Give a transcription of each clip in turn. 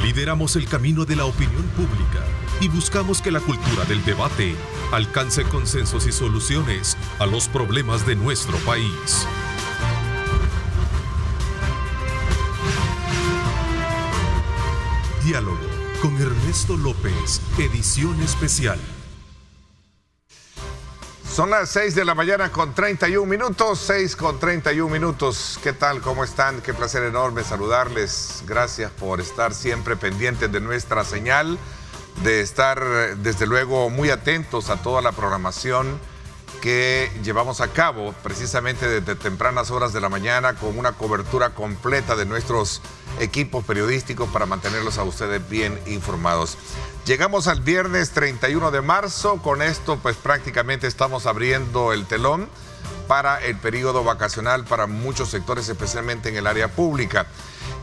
Lideramos el camino de la opinión pública y buscamos que la cultura del debate alcance consensos y soluciones a los problemas de nuestro país. Diálogo con Ernesto López, edición especial. Son las 6 de la mañana con 31 minutos, 6 con 31 minutos. ¿Qué tal? ¿Cómo están? Qué placer enorme saludarles. Gracias por estar siempre pendientes de nuestra señal, de estar desde luego muy atentos a toda la programación que llevamos a cabo precisamente desde tempranas horas de la mañana con una cobertura completa de nuestros equipos periodísticos para mantenerlos a ustedes bien informados. Llegamos al viernes 31 de marzo, con esto pues prácticamente estamos abriendo el telón para el periodo vacacional para muchos sectores, especialmente en el área pública.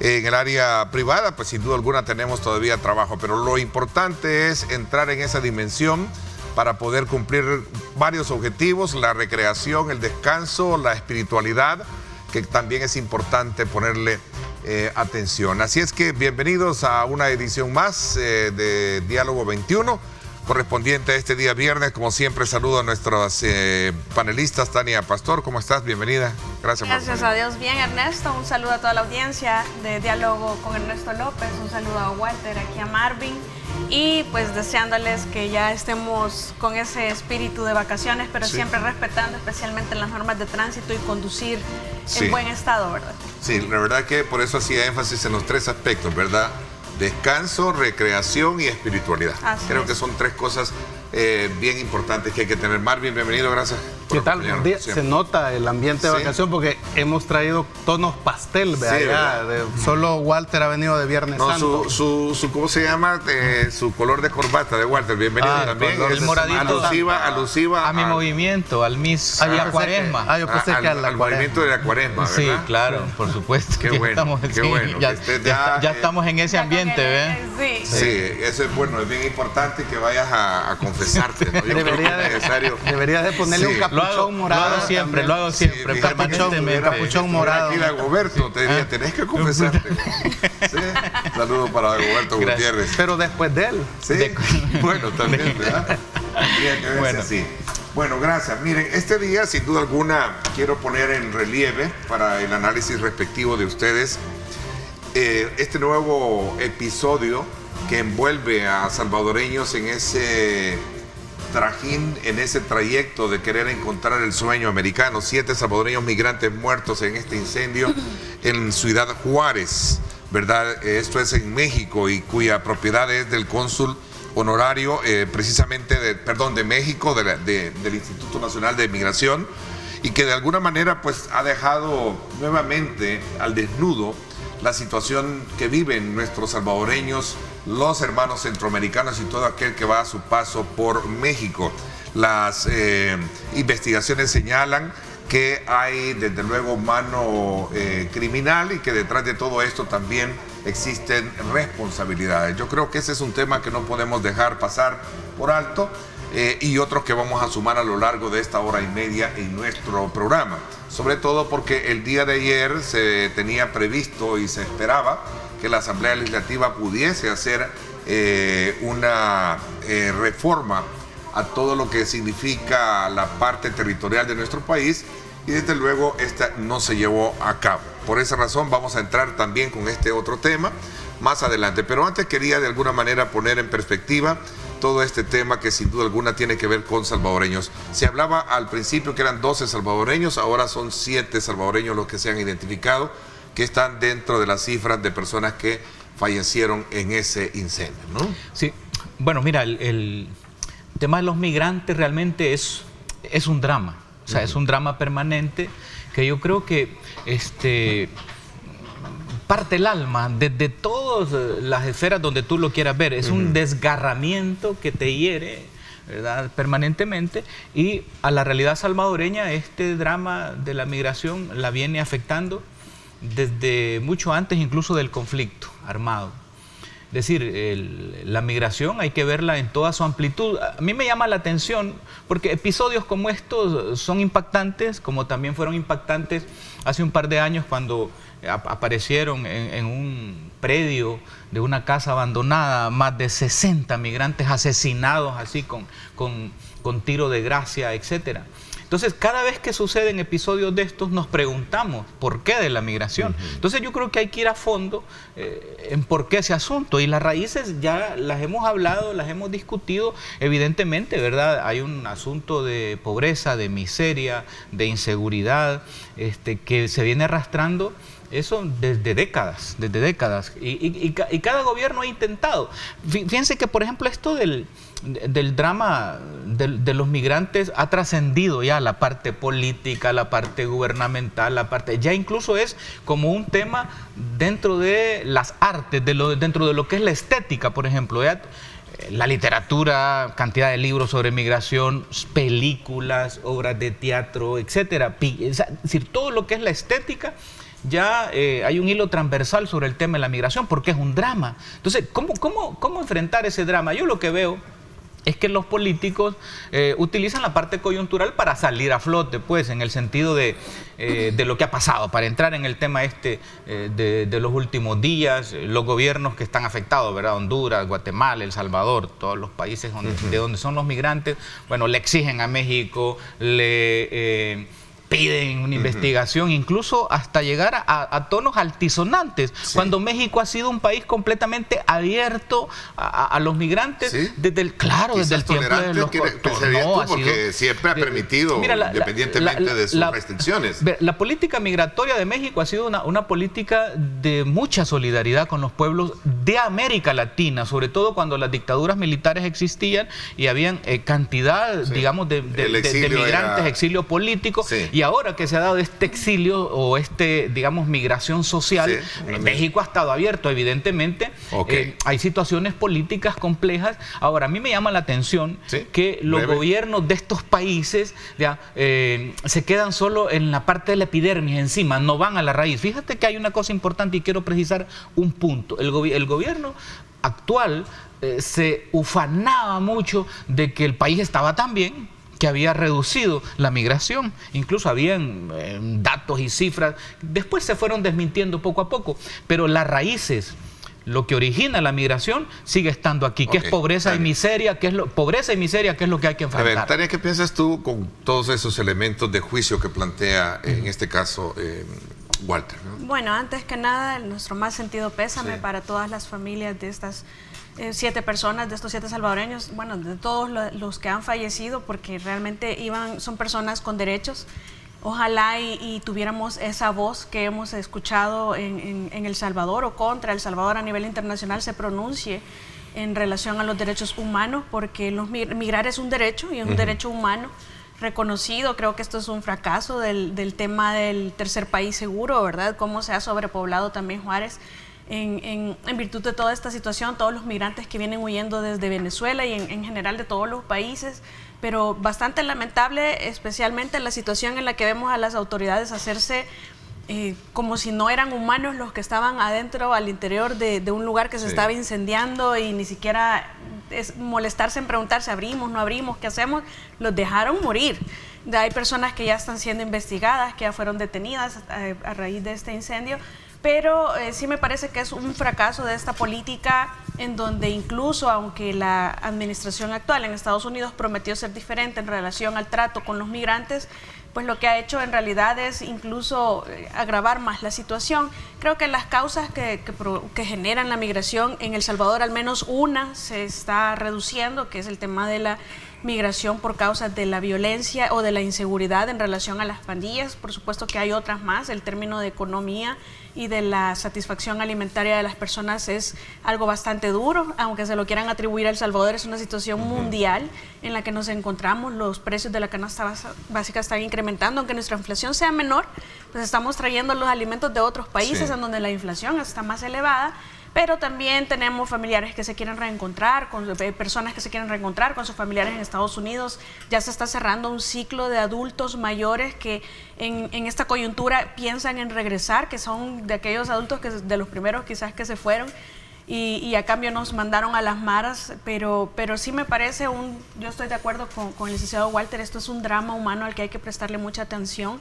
En el área privada pues sin duda alguna tenemos todavía trabajo, pero lo importante es entrar en esa dimensión para poder cumplir varios objetivos: la recreación, el descanso, la espiritualidad, que también es importante ponerle atención. Así es que bienvenidos a una edición más de Diálogo 21, correspondiente a este día viernes. Como siempre, saludo a nuestros panelistas. Tania Pastor, ¿cómo estás? Bienvenida. Gracias. Gracias a Dios. Bien, Ernesto. Un saludo a toda la audiencia de Diálogo con Ernesto López. Un saludo a Walter, aquí a Marvin. Y pues deseándoles que ya estemos con ese espíritu de vacaciones, pero siempre respetando especialmente las normas de tránsito y conducir en buen estado, ¿verdad? Sí, la verdad que por eso hacía énfasis en los tres aspectos, ¿verdad? Descanso, recreación y espiritualidad. Creo que son tres cosas bien importantes que hay que tener. Marvin, bienvenido, gracias. ¿Qué tal? Buen día. Se nota el ambiente de vacación porque hemos traído tonos pastel, ¿verdad? Solo Walter ha venido de Viernes Santo. ¿Cómo se llama? Su color de corbata de Walter, bienvenido también. El moradito. Alusiva a mi movimiento, al Miss Cuaresma. Yo pensé que al movimiento de la Cuaresma, ¿verdad? Sí, claro, por supuesto. Qué bueno, qué bueno. Ya estamos en ese ambiente, ¿ves? Sí, eso es bueno, es bien importante que vayas a confesarte, ¿no? Deberías de ponerle un capuchón morado. Lo hago siempre, permanentemente. Capuchón morado. Aquí Dagoberto te diría, tenés que confesarte. Sí. Saludos para Dagoberto Gutiérrez. Pero después de él. Sí, bueno, también, ¿verdad? Tendría que verse así. Bueno, gracias. Miren, este día, sin duda alguna, quiero poner en relieve para el análisis respectivo de ustedes este nuevo episodio que envuelve a salvadoreños en ese trajín, en ese trayecto de querer encontrar el sueño americano. 7 salvadoreños migrantes muertos en este incendio en Ciudad Juárez, ¿verdad? Esto es en México y cuya propiedad es del cónsul honorario precisamente de México, del Instituto Nacional de Migración, y que de alguna manera pues ha dejado nuevamente al desnudo la situación que viven nuestros salvadoreños, los hermanos centroamericanos y todo aquel que va a su paso por México. Las investigaciones señalan que hay desde luego mano criminal y que detrás de todo esto también existen responsabilidades. Yo creo que ese es un tema que no podemos dejar pasar por alto y otros que vamos a sumar a lo largo de esta hora y media en nuestro programa. Sobre todo porque el día de ayer se tenía previsto y se esperaba que la Asamblea Legislativa pudiese hacer una reforma a todo lo que significa la parte territorial de nuestro país, y desde luego esta no se llevó a cabo. Por esa razón vamos a entrar también con este otro tema más adelante, pero antes quería de alguna manera poner en perspectiva todo este tema que sin duda alguna tiene que ver con salvadoreños. Se hablaba al principio que eran 12 salvadoreños, ahora son 7 salvadoreños los que se han identificado, que están dentro de las cifras de personas que fallecieron en ese incendio, ¿no? Sí, bueno, mira, el tema de los migrantes realmente es un drama, o sea, es un drama permanente que yo creo que parte el alma desde todas las esferas donde tú lo quieras ver. Es un desgarramiento que te hiere, ¿verdad?, permanentemente, y a la realidad salvadoreña este drama de la migración la viene afectando desde mucho antes incluso del conflicto armado. Es decir, la migración hay que verla en toda su amplitud. A mí me llama la atención porque episodios como estos son impactantes, como también fueron impactantes hace un par de años cuando aparecieron en un predio de una casa abandonada más de 60 migrantes asesinados así con tiro de gracia, etcétera. Entonces, cada vez que suceden episodios de estos, nos preguntamos por qué de la migración. Entonces, yo creo que hay que ir a fondo en por qué ese asunto. Y las raíces ya las hemos hablado, las hemos discutido. Evidentemente, ¿verdad? Hay un asunto de pobreza, de miseria, de inseguridad, que se viene arrastrando. Eso desde décadas. Y cada gobierno ha intentado. Fíjense que, por ejemplo, esto del drama de los migrantes ha trascendido ya la parte política, la parte gubernamental, ya incluso es como un tema dentro de las artes, dentro de lo que es la estética, por ejemplo. La literatura, cantidad de libros sobre migración, películas, obras de teatro, etcétera. Es decir, todo lo que es la estética. Ya hay un hilo transversal sobre el tema de la migración porque es un drama. Entonces, ¿cómo enfrentar ese drama? Yo lo que veo es que los políticos utilizan la parte coyuntural para salir a flote, pues, en el sentido de lo que ha pasado, para entrar en el tema de los últimos días, los gobiernos que están afectados, ¿verdad? Honduras, Guatemala, El Salvador, todos los países de donde son los migrantes, bueno, le exigen a México, piden una investigación, incluso hasta llegar a tonos altisonantes, cuando México ha sido un país completamente abierto a los migrantes, desde el tiempo de los porque siempre ha permitido, independientemente de sus restricciones. La política migratoria de México ha sido una política de mucha solidaridad con los pueblos de América Latina, sobre todo cuando las dictaduras militares existían y habían cantidad, digamos, de migrantes, exilio político, y ahora que se ha dado este exilio o digamos, migración social, México ha estado abierto, evidentemente. Hay situaciones políticas complejas. Ahora, a mí me llama la atención que los gobiernos de estos países se quedan solo en la parte de la epidermis encima, no van a la raíz. Fíjate que hay una cosa importante y quiero precisar un punto. El gobierno actual se ufanaba mucho de que el país estaba tan bien, que había reducido la migración, incluso habían datos y cifras, después se fueron desmintiendo poco a poco, pero las raíces, lo que origina la migración, sigue estando aquí, que es pobreza y miseria, que es lo que hay que enfrentar. A ver, Tania, ¿qué piensas tú con todos esos elementos de juicio que plantea, en este caso, Walter, ¿no? Bueno, antes que nada, nuestro más sentido pésame para todas las familias de estas 7 personas, de estos 7 salvadoreños, bueno, de todos los que han fallecido, porque realmente son personas con derechos. Ojalá y tuviéramos esa voz que hemos escuchado en El Salvador o contra El Salvador a nivel internacional se pronuncie en relación a los derechos humanos, porque migrar es un derecho y es un derecho humano reconocido. Creo que esto es un fracaso del tema del tercer país seguro, ¿verdad? Cómo se ha sobrepoblado también Juárez. En virtud de toda esta situación, todos los migrantes que vienen huyendo desde Venezuela y en general de todos los países, pero bastante lamentable, especialmente la situación en la que vemos a las autoridades hacerse como si no eran humanos los que estaban adentro, al interior de un lugar que se estaba incendiando, y ni siquiera molestarse en preguntarse, ¿abrimos, no abrimos, qué hacemos? Los dejaron morir. Hay personas que ya están siendo investigadas, que ya fueron detenidas a raíz de este incendio. Pero sí me parece que es un fracaso de esta política, en donde incluso aunque la administración actual en Estados Unidos prometió ser diferente en relación al trato con los migrantes, pues lo que ha hecho en realidad es incluso agravar más la situación. Creo que las causas que generan la migración en El Salvador, al menos una se está reduciendo, que es el tema de la migración por causas de la violencia o de la inseguridad en relación a las pandillas. Por supuesto que hay otras más. El término de economía y de la satisfacción alimentaria de las personas es algo bastante duro, aunque se lo quieran atribuir a El Salvador. Es una situación mundial en la que nos encontramos. Los precios de la canasta básica están incrementando, aunque nuestra inflación sea menor, pues estamos trayendo los alimentos de otros países en donde la inflación está más elevada. Pero también tenemos familiares que se quieren reencontrar, personas que se quieren reencontrar con sus familiares en Estados Unidos. Ya se está cerrando un ciclo de adultos mayores que en esta coyuntura piensan en regresar, que son de aquellos adultos de los primeros quizás que se fueron y a cambio nos mandaron a las maras. Pero sí me parece yo estoy de acuerdo con el licenciado Walter, esto es un drama humano al que hay que prestarle mucha atención.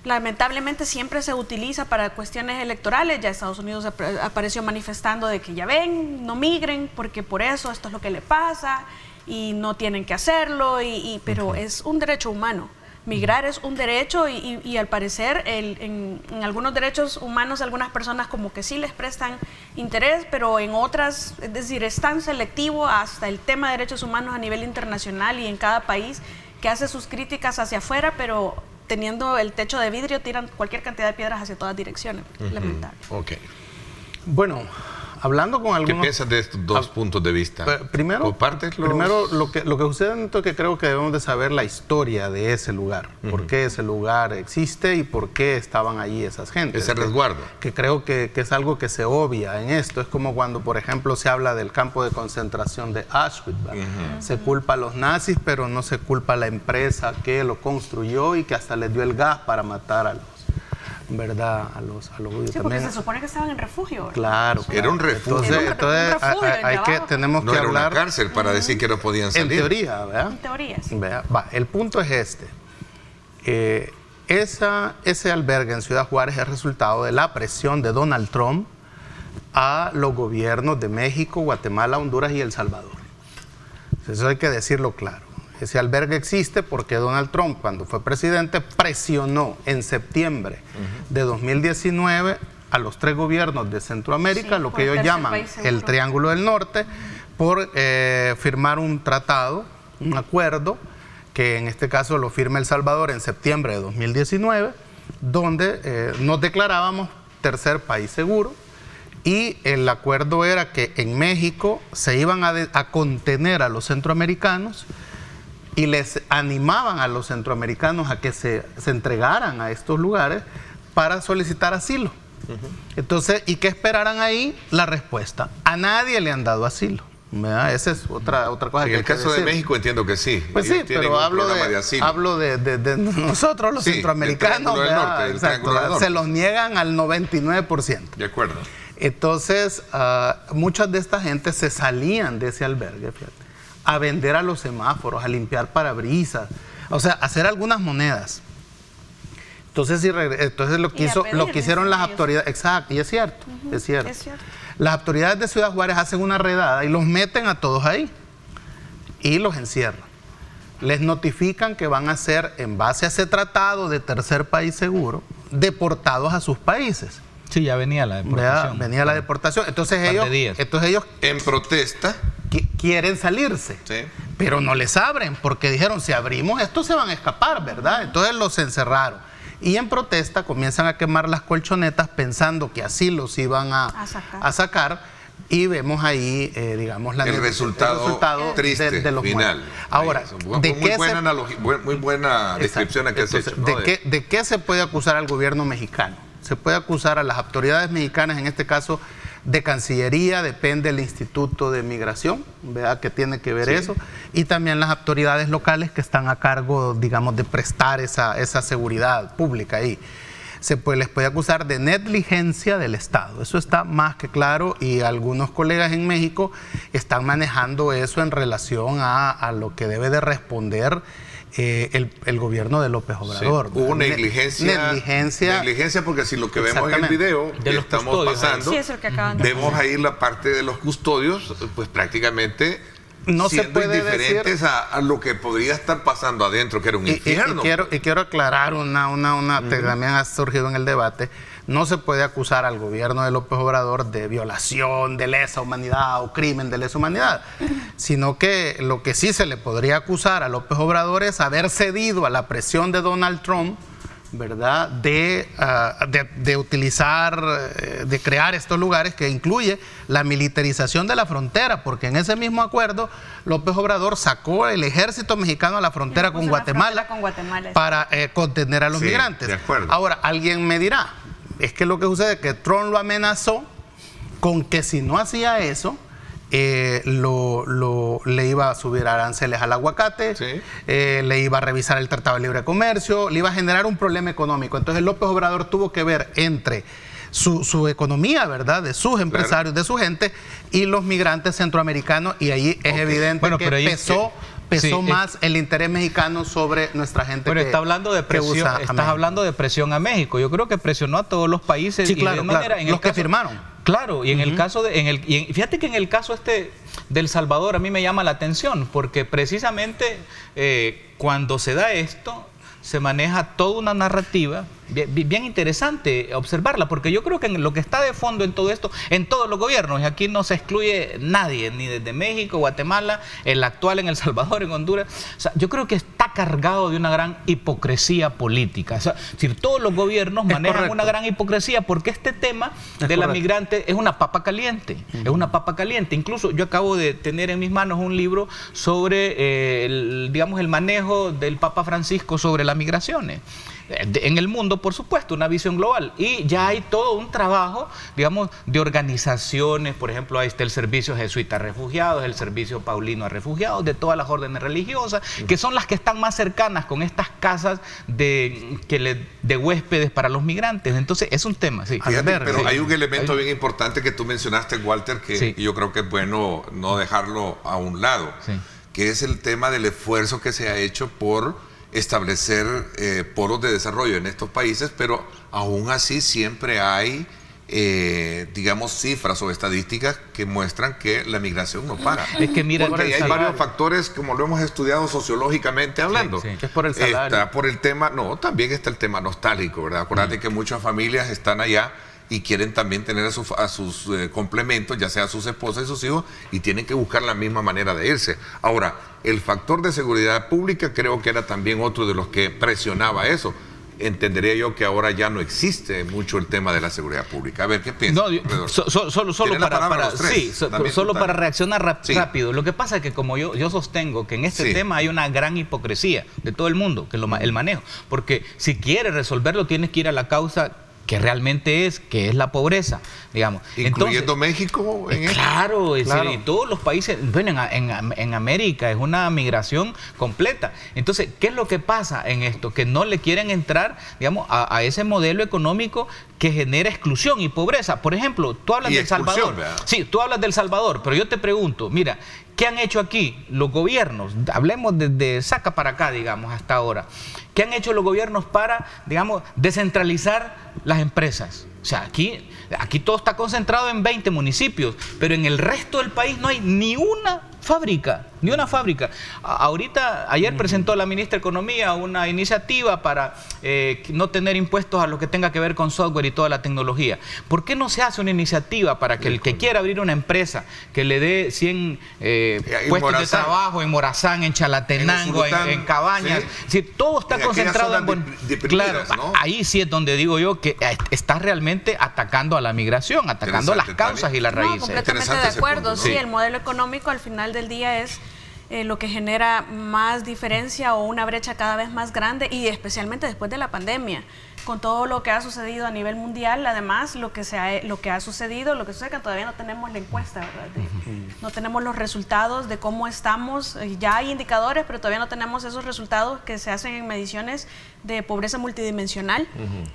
lamentablemente siempre se utiliza para cuestiones electorales. Ya Estados Unidos apareció manifestando de que ya ven, no migren, porque por eso esto es lo que le pasa y no tienen que hacerlo, pero es un derecho humano. Migrar es un derecho y al parecer en algunos derechos humanos algunas personas como que sí les prestan interés, pero en otras, es decir, es tan selectivo hasta el tema de derechos humanos a nivel internacional y en cada país que hace sus críticas hacia afuera, pero teniendo el techo de vidrio tiran cualquier cantidad de piedras hacia todas direcciones. Lamentable. Ok. Bueno, hablando con algunos... ¿Qué piensas de estos dos puntos de vista? Primero lo que sucede es que creo que debemos de saber la historia de ese lugar. Por qué ese lugar existe y por qué estaban allí esas gentes. Ese resguardo. Que creo que es algo que se obvia en esto. Es como cuando, por ejemplo, se habla del campo de concentración de Auschwitz. Se culpa a los nazis, pero no se culpa a la empresa que lo construyó y que hasta les dio el gas para matar a los... ¿verdad? A los judíos. Sí, porque se supone que estaban en refugio, ¿verdad? Claro. Era un refugio. Entonces tenemos no que era hablar... una cárcel para decir que no podían salir. En teoría, ¿verdad? En teoría, sí. El punto es este. Ese albergue en Ciudad Juárez es el resultado de la presión de Donald Trump a los gobiernos de México, Guatemala, Honduras y El Salvador. Eso hay que decirlo claro. Ese albergue existe porque Donald Trump, cuando fue presidente, presionó en septiembre de 2019 a los 3 gobiernos de Centroamérica, lo que ellos llaman el Triángulo del Norte, por firmar un tratado, un acuerdo, que en este caso lo firma El Salvador en septiembre de 2019, donde nos declarábamos tercer país seguro. Y el acuerdo era que en México se iban a contener a los centroamericanos y les animaban a los centroamericanos a que se entregaran a estos lugares para solicitar asilo. Entonces, ¿y qué esperaran ahí? La respuesta. A nadie le han dado asilo. ¿Verdad? Esa es otra cosa. En el caso de México entiendo que sí. Pues sí, pero hablo de nosotros los centroamericanos. Se los niegan al 99%. De acuerdo. Entonces, muchas de esta gente se salían de ese albergue, fíjate, a vender a los semáforos, a limpiar parabrisas, o sea, hacer algunas monedas. Entonces, lo que hicieron las autoridades, exacto, y es cierto, es cierto. Las autoridades de Ciudad Juárez hacen una redada y los meten a todos ahí y los encierran. Les notifican que van a ser, en base a ese tratado de tercer país seguro, deportados a sus países. Sí, ya venía la deportación. Venía la deportación. Entonces ellos en protesta quieren salirse, sí, pero no les abren porque dijeron, si abrimos estos se van a escapar, ¿verdad? Entonces los encerraron y en protesta comienzan a quemar las colchonetas pensando que así los iban a sacar y vemos ahí, digamos, el resultado triste de los final. Muertos. Ahora, muy buena descripción que has hecho. ¿De qué se puede acusar al gobierno mexicano? Se puede acusar a las autoridades mexicanas, en este caso de Cancillería, depende del Instituto de Migración, ¿verdad? Que tiene que ver eso, y también las autoridades locales que están a cargo, digamos, de prestar esa seguridad pública ahí. Les puede acusar de negligencia del Estado, eso está más que claro, y algunos colegas en México están manejando eso en relación a lo que debe de responder el gobierno de López Obrador. Sí, hubo negligencia porque si lo que vemos en el video que estamos pasando, vemos ahí la parte de los custodios, pues prácticamente no siendo se puede indiferentes a lo que podría estar pasando adentro, que era un infierno. Y quiero aclarar que también ha surgido en el debate. No se puede acusar al gobierno de López Obrador de violación de lesa humanidad o crimen de lesa humanidad, sino que lo que sí se le podría acusar a López Obrador es haber cedido a la presión de Donald Trump, ¿verdad?, de utilizar, de crear estos lugares que incluye la militarización de la frontera, porque en ese mismo acuerdo López Obrador sacó el ejército mexicano a la frontera con Guatemala para contener a los migrantes. De acuerdo. Ahora, alguien me dirá, es que lo que sucede es que Trump lo amenazó con que si no hacía eso, le iba a subir aranceles al aguacate, sí, le iba a revisar el Tratado de Libre Comercio, le iba a generar un problema económico. Entonces López Obrador tuvo que ver entre su economía, ¿verdad?, de sus empresarios, de su gente, y los migrantes centroamericanos, y ahí es evidente que pesó más el interés mexicano sobre nuestra gente. Pero está hablando de presión, estás hablando de presión a México. Yo creo que presionó a todos los países. Sí, claro, los que firmaron. Claro, y en el caso de, fíjate que en el caso del Salvador a mí me llama la atención, porque precisamente cuando se da esto, se maneja toda una narrativa bien interesante observarla, porque yo creo que lo que está de fondo en todo esto, en todos los gobiernos, y aquí no se excluye nadie, ni desde México, Guatemala, el actual en El Salvador, en Honduras, o sea, yo creo que está cargado de una gran hipocresía política. O sea, es decir, todos los gobiernos manejan una gran hipocresía, porque este tema de la migrante es una papa caliente, es una papa caliente. Incluso yo acabo de tener en mis manos un libro sobre, digamos, el manejo del Papa Francisco sobre las migraciones. En el mundo, por supuesto, una visión global. Y ya hay todo un trabajo, digamos, de organizaciones. Por ejemplo, ahí está el Servicio Jesuita a Refugiados, el Servicio Paulino a Refugiados, de todas las órdenes religiosas, que son las que están más cercanas con estas casas de huéspedes para los migrantes. Entonces, es un tema, sí. Fíjate, pero hay un elemento bien importante que tú mencionaste, Walter, que yo creo que es bueno no dejarlo a un lado, que es el tema del esfuerzo que se ha hecho por establecer polos de desarrollo en estos países, pero aún así siempre hay, digamos, cifras o estadísticas que muestran que la migración no para. Es que mira, porque hay varios factores, como lo hemos estudiado sociológicamente hablando. Es por el salario. Está por el tema, también está el tema nostálgico, ¿verdad? Acuérdate que muchas familias están allá y quieren también tener a sus complementos, ya sea a sus esposas y sus hijos, y tienen que buscar la misma manera de irse. Ahora, el factor de seguridad pública creo que era también otro de los que presionaba eso. Entendería yo que ahora ya no existe mucho el tema de la seguridad pública. A ver, ¿qué piensas? Solo para reaccionar rápido. Lo que pasa es que como yo sostengo que en este tema hay una gran hipocresía de todo el mundo, que el manejo. Porque si quieres resolverlo, tienes que ir a la causa que realmente que es la pobreza, digamos. Incluyendo México en claro, claro. Y todos los países, bueno, en América es una migración completa. Entonces, ¿qué es lo que pasa en esto? Que no le quieren entrar, digamos, a ese modelo económico que genera exclusión y pobreza. Por ejemplo, tú hablas del Salvador. ¿Verdad? Sí, tú hablas del Salvador, pero yo te pregunto, mira, ¿qué han hecho aquí los gobiernos? Hablemos desde Saca para acá, digamos, hasta ahora. ¿Qué han hecho los gobiernos para, digamos, descentralizar las empresas? O sea, aquí todo está concentrado en 20 municipios, pero en el resto del país no hay ni una fábrica, ni una fábrica. Ayer presentó la ministra de Economía una iniciativa para no tener impuestos a lo que tenga que ver con software y toda la tecnología. ¿Por qué no se hace una iniciativa para que el que quiera abrir una empresa, que le dé 100 puestos de trabajo en Morazán, en Chalatenango, en Cabañas? ¿Sí? Si todo está concentrado en... Claro, ¿no? Ahí sí es donde digo yo que está realmente atacando a la migración, atacando las causas y las raíces. Completamente de acuerdo. Punto, ¿no? Sí, el modelo económico al final del día es lo que genera más diferencia o una brecha cada vez más grande, y especialmente después de la pandemia, con todo lo que ha sucedido a nivel mundial. Además, lo que sucede que todavía no tenemos la encuesta, ¿verdad? No tenemos los resultados de cómo estamos. Ya hay indicadores, pero todavía no tenemos esos resultados que se hacen en mediciones de pobreza multidimensional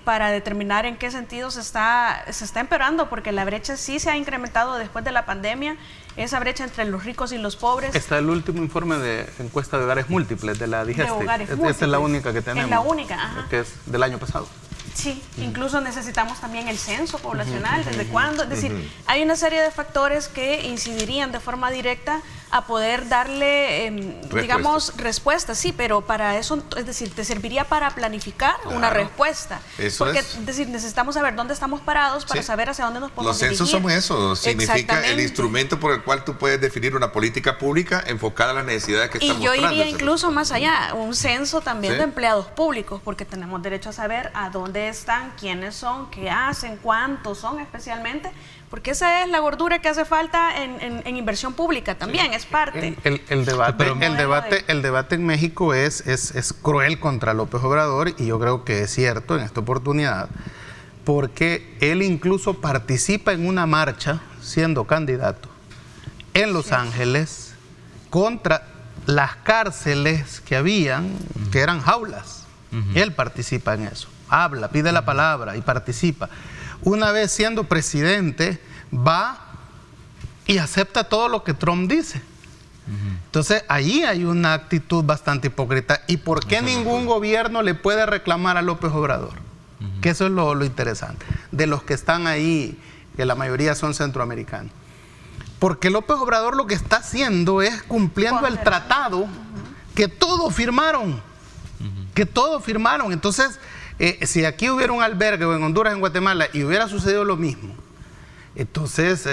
para determinar en qué sentido se está empeorando, porque la brecha sí se ha incrementado después de la pandemia. Esa brecha entre los ricos y los pobres. Está el último informe de encuesta de hogares múltiples de la DIGESTI. Esta es la única que tenemos. Es la única, ajá. Que es del año pasado. Sí, incluso necesitamos también el censo poblacional, desde cuándo. Es decir, hay una serie de factores que incidirían de forma directa a poder darle, digamos, respuestas, sí, pero para eso, es decir, te serviría para planificar una respuesta. Porque, es decir, necesitamos saber dónde estamos parados para saber hacia dónde nos podemos dirigir. Los censos son eso, significa el instrumento por el cual tú puedes definir una política pública enfocada a las necesidades que estamos mostrando. Y yo iría incluso más allá, un censo también de empleados públicos, porque tenemos derecho a saber a dónde están, quiénes son, qué hacen, cuántos son especialmente, porque esa es la gordura que hace falta en inversión pública también, es parte. El debate en México es cruel contra López Obrador, y yo creo que es cierto en esta oportunidad, porque él incluso participa en una marcha siendo candidato en Los Ángeles contra las cárceles que habían, que eran jaulas. Él participa en eso. Habla, pide la palabra y participa. Una vez siendo presidente, va y acepta todo lo que Trump dice. Entonces, ahí hay una actitud bastante hipócrita. ¿Y por qué ningún gobierno le puede reclamar a López Obrador? Que eso es lo interesante. De los que están ahí, que la mayoría son centroamericanos. Porque López Obrador lo que está haciendo es cumpliendo el tratado que todos firmaron. Que todos firmaron. Entonces, si aquí hubiera un albergue, o en Honduras, en Guatemala, y hubiera sucedido lo mismo, entonces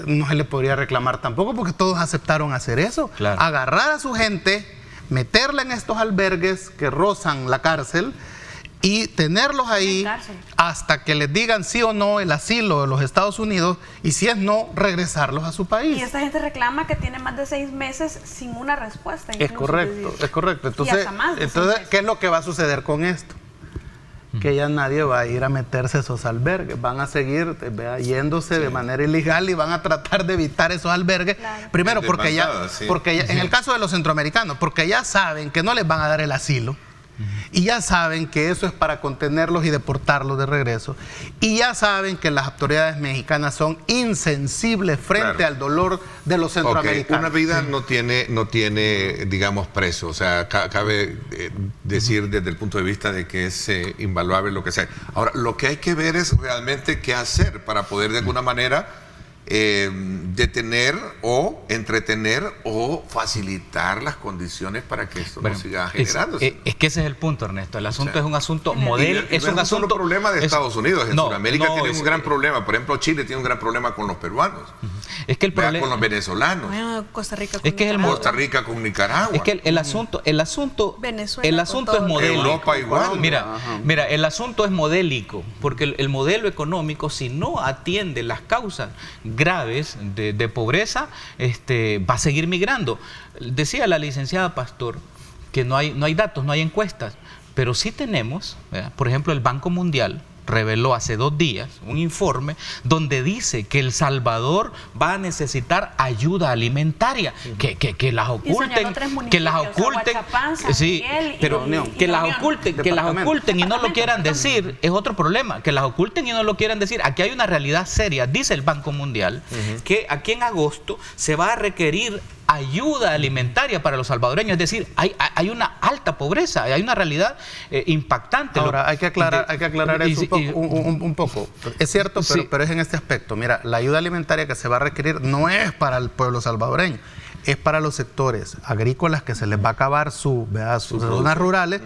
no se le podría reclamar tampoco, porque todos aceptaron hacer eso. Claro. Agarrar a su gente, meterla en estos albergues que rozan la cárcel y tenerlos ahí hasta que les digan sí o no el asilo de los Estados Unidos, y si es no, regresarlos a su país. Y esta gente reclama que tiene más de 6 meses sin una respuesta. Es correcto, es correcto. Entonces, ¿qué es lo que va a suceder con esto? Que ya nadie va a ir a meterse a esos albergues, van a seguir yéndose de manera ilegal y van a tratar de evitar esos albergues. Claro. Primero porque ya, en el caso de los centroamericanos, porque ya saben que no les van a dar el asilo. Y ya saben que eso es para contenerlos y deportarlos de regreso. Y ya saben que las autoridades mexicanas son insensibles frente al dolor de los centroamericanos. Una vida no tiene, digamos, precio. O sea, cabe decir desde el punto de vista de que es invaluable lo que sea. Ahora, lo que hay que ver es realmente qué hacer para poder de alguna manera detener o entretener o facilitar las condiciones para que esto no siga generándose. Es que ese es el punto, Ernesto. El asunto es un asunto modelo. Es un asunto problema de Estados Unidos. En Sudamérica tiene un gran problema. Por ejemplo, Chile tiene un gran problema con los peruanos. Es que el problema con los venezolanos. Costa Rica con Nicaragua. Costa Rica con Nicaragua. Es que el asunto Venezuela es modélico. Europa igual. Mira, el asunto es modélico, porque el modelo económico, si no atiende las causas graves de pobreza, va a seguir migrando. Decía la licenciada Pastor que no hay datos, no hay encuestas, pero sí tenemos, ¿verdad? Por ejemplo, el Banco Mundial reveló hace 2 días un informe donde dice que El Salvador va a necesitar ayuda alimentaria, que las oculten, que las oculten, sí, pero que las oculten y no lo quieran decir es otro problema, que las oculten y no lo quieran decir. Aquí hay una realidad seria, dice el Banco Mundial, que aquí en agosto se va a requerir ayuda alimentaria para los salvadoreños, es decir, hay una alta pobreza, hay una realidad impactante. Ahora, hay que aclarar eso un poco. Es cierto, pero es en este aspecto. Mira, la ayuda alimentaria que se va a requerir no es para el pueblo salvadoreño, es para los sectores agrícolas que se les va a acabar sus zonas rurales,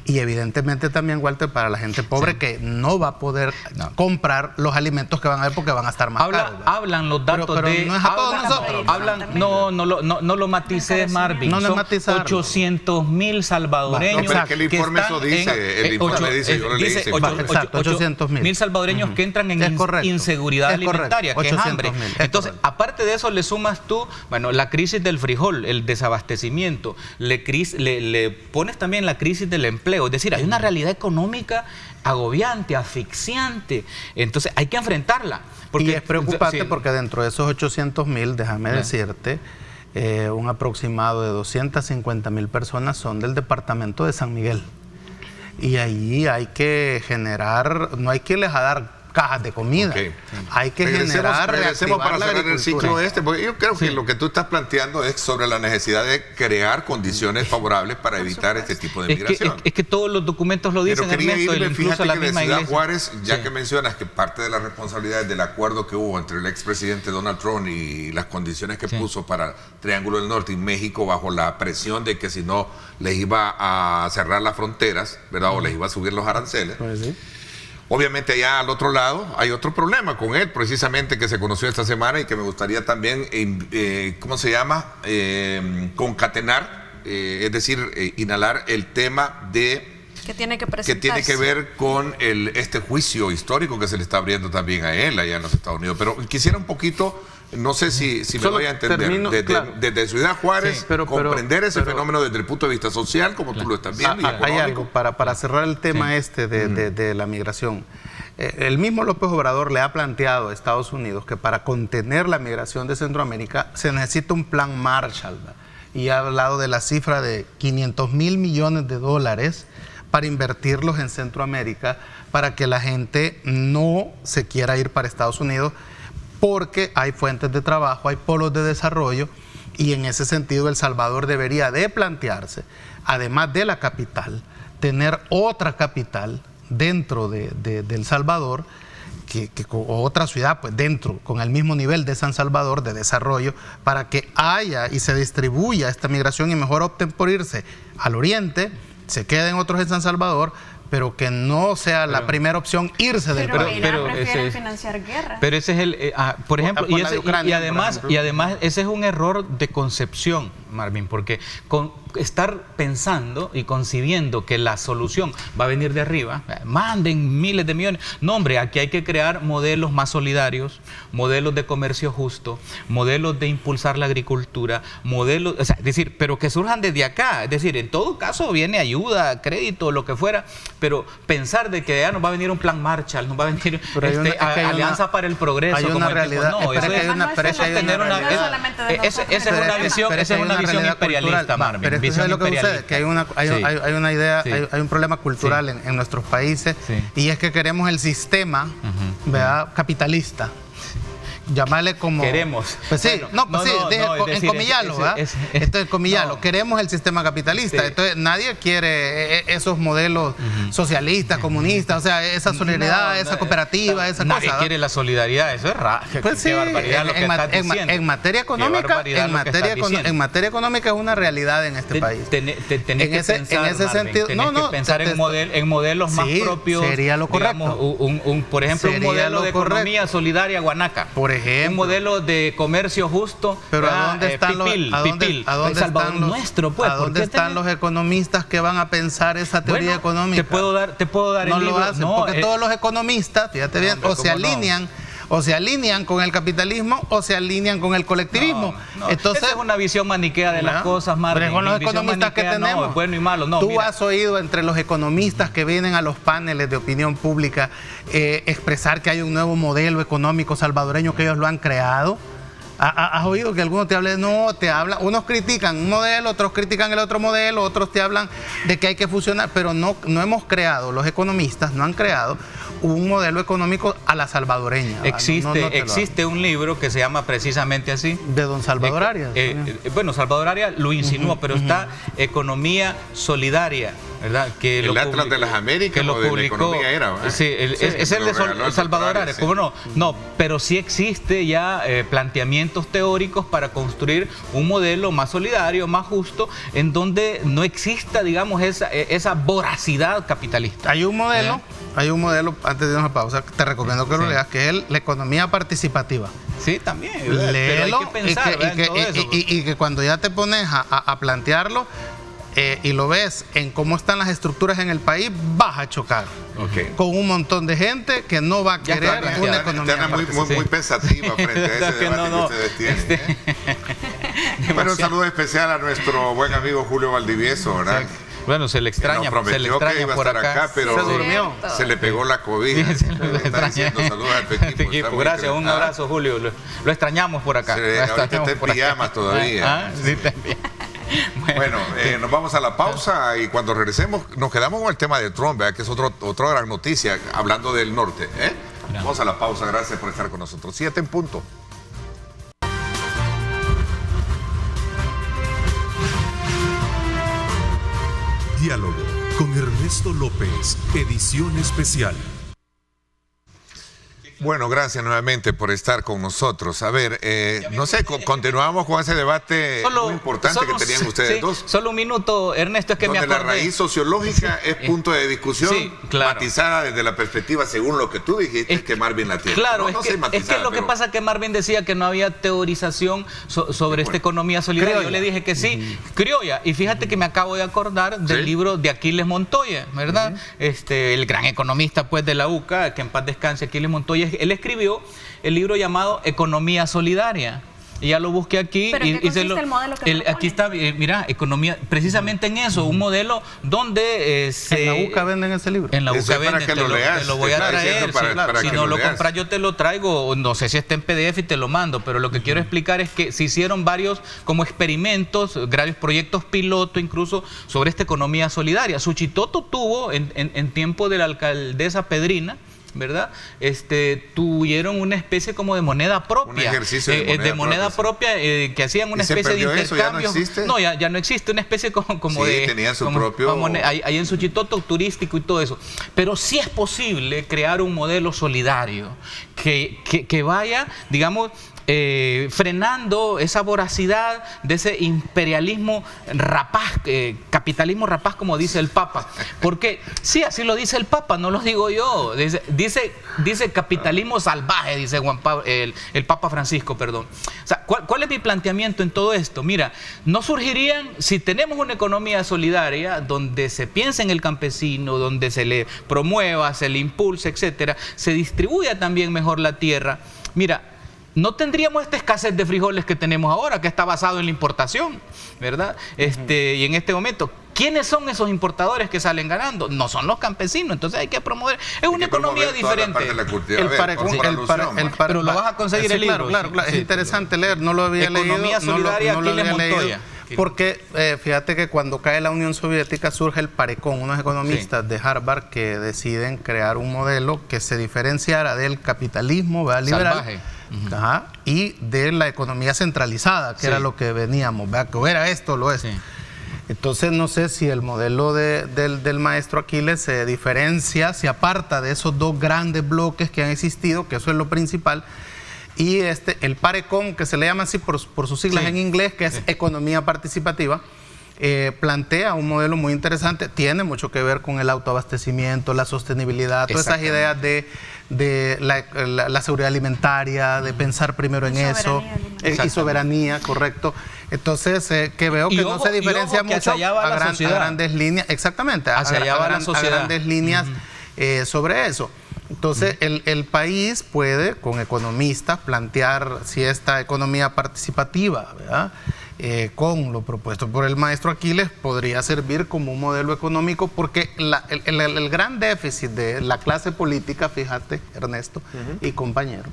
y evidentemente también, Walter, para la gente pobre que no va a poder comprar los alimentos que van a ver porque van a estar más caros. Hablan los datos pero no es a todos nosotros. No lo matices, Marvin. No son matizarlo. 800,000 salvadoreños. No, pero es que el informe eso dice, el informe dice, yo lo leí. Exacto, 800,000 salvadoreños que entran en inseguridad alimentaria, que es hambre. Entonces, aparte de eso, le sumas tú, la crisis del frijol, el desabastecimiento, le pones también la crisis del empleo. Es decir, hay una realidad económica agobiante, asfixiante. Entonces hay que enfrentarla. Y es preocupante porque dentro de esos 800,000, déjame decirte, un aproximado de 250,000 personas son del departamento de San Miguel. Y ahí hay que generar, no hay que les dar cajas de comida. Hay que regresemos para la cerrar el ciclo porque yo creo que lo que tú estás planteando es sobre la necesidad de crear condiciones favorables para evitar este tipo de migración. Es que todos los documentos lo dicen, Ernesto, incluso la misma Ciudad Juárez, ya que mencionas que parte de la responsabilidad del acuerdo que hubo entre el expresidente Donald Trump y las condiciones que puso para Triángulo del Norte y México, bajo la presión de que si no les iba a cerrar las fronteras, ¿verdad? O les iba a subir los aranceles. Obviamente allá al otro lado hay otro problema con él, precisamente, que se conoció esta semana y que me gustaría también, ¿cómo se llama? Concatenar, es decir, inhalar el tema de... que tiene que ver con este juicio histórico que se le está abriendo también a él allá en los Estados Unidos. Pero quisiera un poquito, no sé si me voy a entender, desde Ciudad Juárez, comprender ese fenómeno desde el punto de vista social, como tú lo estás viendo, y económico. Hay algo, para cerrar el tema de la migración. El mismo López Obrador le ha planteado a Estados Unidos que para contener la migración de Centroamérica se necesita un plan Marshall, y ha hablado de la cifra de $500,000 millones para invertirlos en Centroamérica, para que la gente no se quiera ir para Estados Unidos, porque hay fuentes de trabajo, hay polos de desarrollo, Y en ese sentido El Salvador debería de plantearse, además de la capital, tener otra capital dentro de El Salvador, o otra ciudad pues dentro, con el mismo nivel de San Salvador de desarrollo, para que haya y se distribuya esta migración y mejor opten por irse al oriente, se queden otros en San Salvador, pero que no sea la primera opción irse del país. Pero prefieren financiar guerras. Pero ese es el, por ejemplo, por Ucrania, y además ese es un error de concepción, Marvin, porque estar pensando y concibiendo que la solución va a venir de arriba, manden miles de millones. No, hombre, aquí hay que crear modelos más solidarios, modelos de comercio justo, modelos de impulsar la agricultura, modelos, o sea, es decir, pero que surjan desde acá. Es decir, en todo caso viene ayuda, crédito, lo que fuera, pero pensar de que ya nos va a venir un plan Marshall, nos va a venir Alianza para el Progreso. Hay una realidad. Esa es una visión imperialista, Marvin. Pero eso es lo que sucede, que hay una idea, hay un problema cultural en nuestros países, y es que queremos el sistema, ¿verdad?, capitalista. Llamarle como... Queremos. Pues sí, encomillarlo, ¿verdad? Entonces, encomillarlo. Queremos el sistema capitalista. Sí. Entonces, nadie quiere esos modelos socialistas, comunistas, o sea, esa solidaridad, esa cooperativa, esa cosa. Nadie quiere la solidaridad, eso es raro. Pues sí, en materia económica, en materia económica es una realidad en este país. Tenés que pensar en modelos más propios. Sería lo correcto. Por ejemplo, un modelo de economía solidaria Guanaca. Por ejemplo, un modelo de comercio justo. Pero ¿a dónde están los economistas que van a pensar esa teoría económica? Te puedo dar no el libro. Lo hacen, porque todos los economistas, fíjate bien, o se alinean con el capitalismo o se alinean con el colectivismo. Entonces, esa es una visión maniquea de las cosas, Marvin. Pero con los economistas que tenemos, bueno y malo. Tú has oído entre los economistas que vienen a los paneles de opinión pública expresar que hay un nuevo modelo económico salvadoreño que ellos lo han creado. ¿Has oído que algunos te hablen? No, te hablan, unos critican un modelo, otros critican el otro modelo, otros te hablan de que hay que fusionar, pero no hemos creado, los economistas no han creado un modelo económico a la salvadoreña. Existe un libro que se llama precisamente así. De don Salvador Arias. Bueno, Salvador Arias lo insinuó, pero está Economía Solidaria, ¿verdad? Que el Atlas de las Américas, que lo publicó, de la economía era, ¿verdad? Sí, es el de Salvador Arias, ¿cómo no? No, pero sí existe ya planteamientos teóricos para construir un modelo más solidario, más justo, en donde no exista, digamos, esa voracidad capitalista. Hay un modelo, antes de irnos a pausa, te recomiendo que lo leas, que es la economía participativa. Sí, también. Léelo, pero hay que pensar y que cuando ya te pones a plantearlo, y lo ves en cómo están las estructuras en el país, vas a chocar con un montón de gente que no va a querer una economía muy pensativa frente a ese debate que ustedes tienen. Bueno, un saludo especial a nuestro buen amigo Julio Valdivieso, ¿verdad? Bueno, se le extraña, que iba a por estar acá, pero se durmió. Se le pegó la COVID. Saludos a tu equipo. Gracias, un abrazo, Julio. Lo extrañamos por acá. Ahorita está en pijamas todavía. Sí, también. Bueno, nos vamos a la pausa y cuando regresemos nos quedamos con el tema de Trump, ¿verdad? Que es otra gran noticia, hablando del norte. Vamos a la pausa, gracias por estar con nosotros. 7 en punto. Diálogo con Ernesto López, edición especial. Bueno, gracias nuevamente por estar con nosotros. A ver, no sé, continuamos con ese debate muy importante que tenían ustedes dos. Solo un minuto, Ernesto, es que me acordé. La raíz sociológica es punto de discusión, matizada desde la perspectiva, según lo que tú dijiste, que Marvin la tiene. Claro, es que lo que pasa es que Marvin decía que no había teorización sobre esta economía solidaria. Criolla. Yo le dije que sí, criolla. Y fíjate que me acabo de acordar del libro de Aquiles Montoya, ¿verdad? El gran economista pues de la UCA, que en paz descanse, Aquiles Montoya. Él escribió el libro llamado Economía Solidaria. Y ya lo busqué aquí. ¿Pero en qué consiste el modelo que aquí está, mira, economía, precisamente en eso, un modelo donde ¿En la UCA venden ese libro? En la UCA venden, te lo voy a traer. Si no lo compras yo te lo traigo, no sé si está en PDF y te lo mando, pero lo que quiero explicar es que se hicieron varios como experimentos, varios proyectos piloto incluso sobre esta economía solidaria. Suchitoto tuvo en tiempo de la alcaldesa Pedrina, ¿verdad? Tuvieron una especie como de moneda propia. Un ejercicio de moneda propia, que hacían una especie de intercambio. ¿Ya no existe? No, ya no existe, una especie como sí, de... tenían su propio... Ahí en su chitoto turístico y todo eso. Pero sí es posible crear un modelo solidario que vaya, digamos, frenando esa voracidad de ese imperialismo rapaz, capitalismo rapaz, como dice el Papa. Porque sí, así lo dice el Papa, no lo digo yo. Dice capitalismo salvaje, dice el Papa Francisco, perdón. O sea, ¿cuál es mi planteamiento en todo esto? Mira, no surgirían, si tenemos una economía solidaria donde se piensa en el campesino, donde se le promueva, se le impulse, etcétera, se distribuya también mejor la tierra. Mira, no tendríamos esta escasez de frijoles que tenemos ahora, que está basado en la importación, ¿verdad? Y en este momento, ¿quiénes son esos importadores que salen ganando? No son los campesinos, entonces hay que promover. Es una economía diferente. Pero lo vas a conseguir el libro. Claro, es interesante leer, no lo había leído. Economía solidaria, Aquiles Montoya. Porque fíjate que cuando cae la Unión Soviética surge el Parecón, unos economistas de Harvard que deciden crear un modelo que se diferenciara del capitalismo liberal. Salvaje. Ajá, y de la economía centralizada, que era lo que veníamos, ¿verdad? Que era esto, lo es. Sí. Entonces no sé si el modelo del maestro Aquiles se diferencia, se aparta de esos dos grandes bloques que han existido, que eso es lo principal, y el Parecón, que se le llama así por sus siglas en inglés, que es economía participativa, plantea un modelo muy interesante, tiene mucho que ver con el autoabastecimiento, la sostenibilidad, todas esas ideas de la seguridad alimentaria, de pensar primero en eso, y soberanía, correcto. Entonces, que veo que no se diferencia mucho a grandes líneas, exactamente, a grandes líneas sobre eso. Entonces, el país puede, con economistas, plantear si esta economía participativa, ¿verdad?, con lo propuesto por el maestro Aquiles, podría servir como un modelo económico, porque el gran déficit de la clase política, fíjate, Ernesto y compañeros,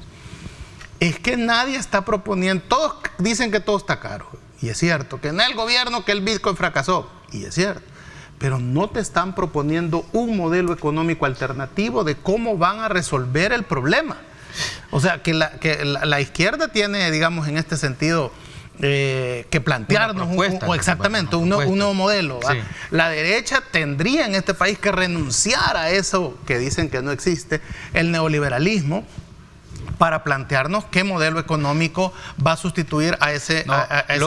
es que nadie está proponiendo, todos dicen que todo está caro, y es cierto, que en el gobierno que el Bitcoin fracasó, y es cierto, pero no te están proponiendo un modelo económico alternativo de cómo van a resolver el problema. O sea, que la izquierda tiene, digamos, en este sentido, que plantearnos un nuevo modelo. Sí. La derecha tendría en este país que renunciar a eso que dicen que no existe, el neoliberalismo, para plantearnos qué modelo económico va a sustituir a ese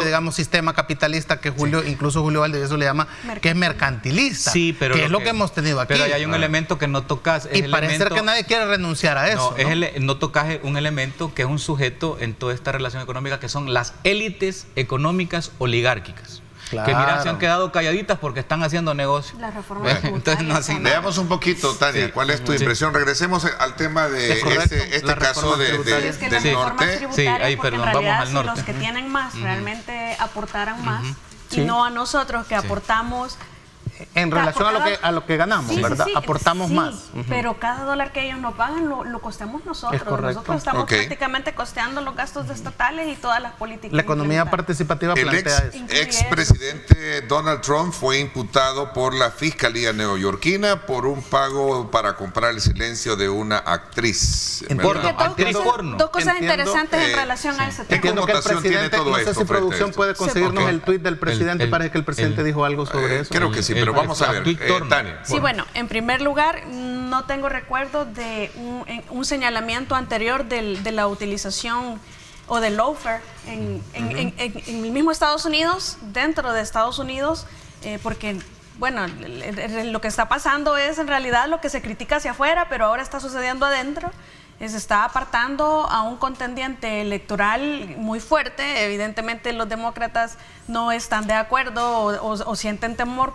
digamos, sistema capitalista que incluso Julio Valdivieso le llama, que es mercantilista, sí, pero que es lo que hemos tenido aquí. Pero hay un elemento que no tocas. Y parece ser que nadie quiere renunciar a eso. No tocas un elemento que es un sujeto en toda esta relación económica, que son las élites económicas oligárquicas. Claro. Que mira, se han quedado calladitas porque están haciendo negocio. La reforma tributaria. Veamos un poquito, Tania, ¿cuál es tu impresión? Regresemos al tema de este caso del norte. Sí, ahí, perdón, vamos al norte. Si los que tienen más realmente aportaran más, y no a nosotros que aportamos... En relación a lo que ganamos, ¿verdad? Aportamos más. Pero cada dólar que ellos nos pagan lo costemos nosotros. Nosotros estamos prácticamente costeando los gastos estatales y todas las políticas. La economía participativa plantea eso. El expresidente Donald Trump fue imputado por la Fiscalía neoyorquina por un pago para comprar el silencio de una actriz. Dos cosas interesantes en relación a ese tema. Entiendo que el presidente, no sé si producción puede conseguirnos el tuit del presidente, parece que el presidente dijo algo sobre eso. Creo que sí, pero vamos a ver, Tania. Sí, bueno, en primer lugar, no tengo recuerdo de un señalamiento anterior de la utilización o del lawfare en el mismo Estados Unidos, dentro de Estados Unidos, porque, bueno, lo que está pasando es en realidad lo que se critica hacia afuera, pero ahora está sucediendo adentro. Se está apartando a un contendiente electoral muy fuerte. Evidentemente los demócratas no están de acuerdo o sienten temor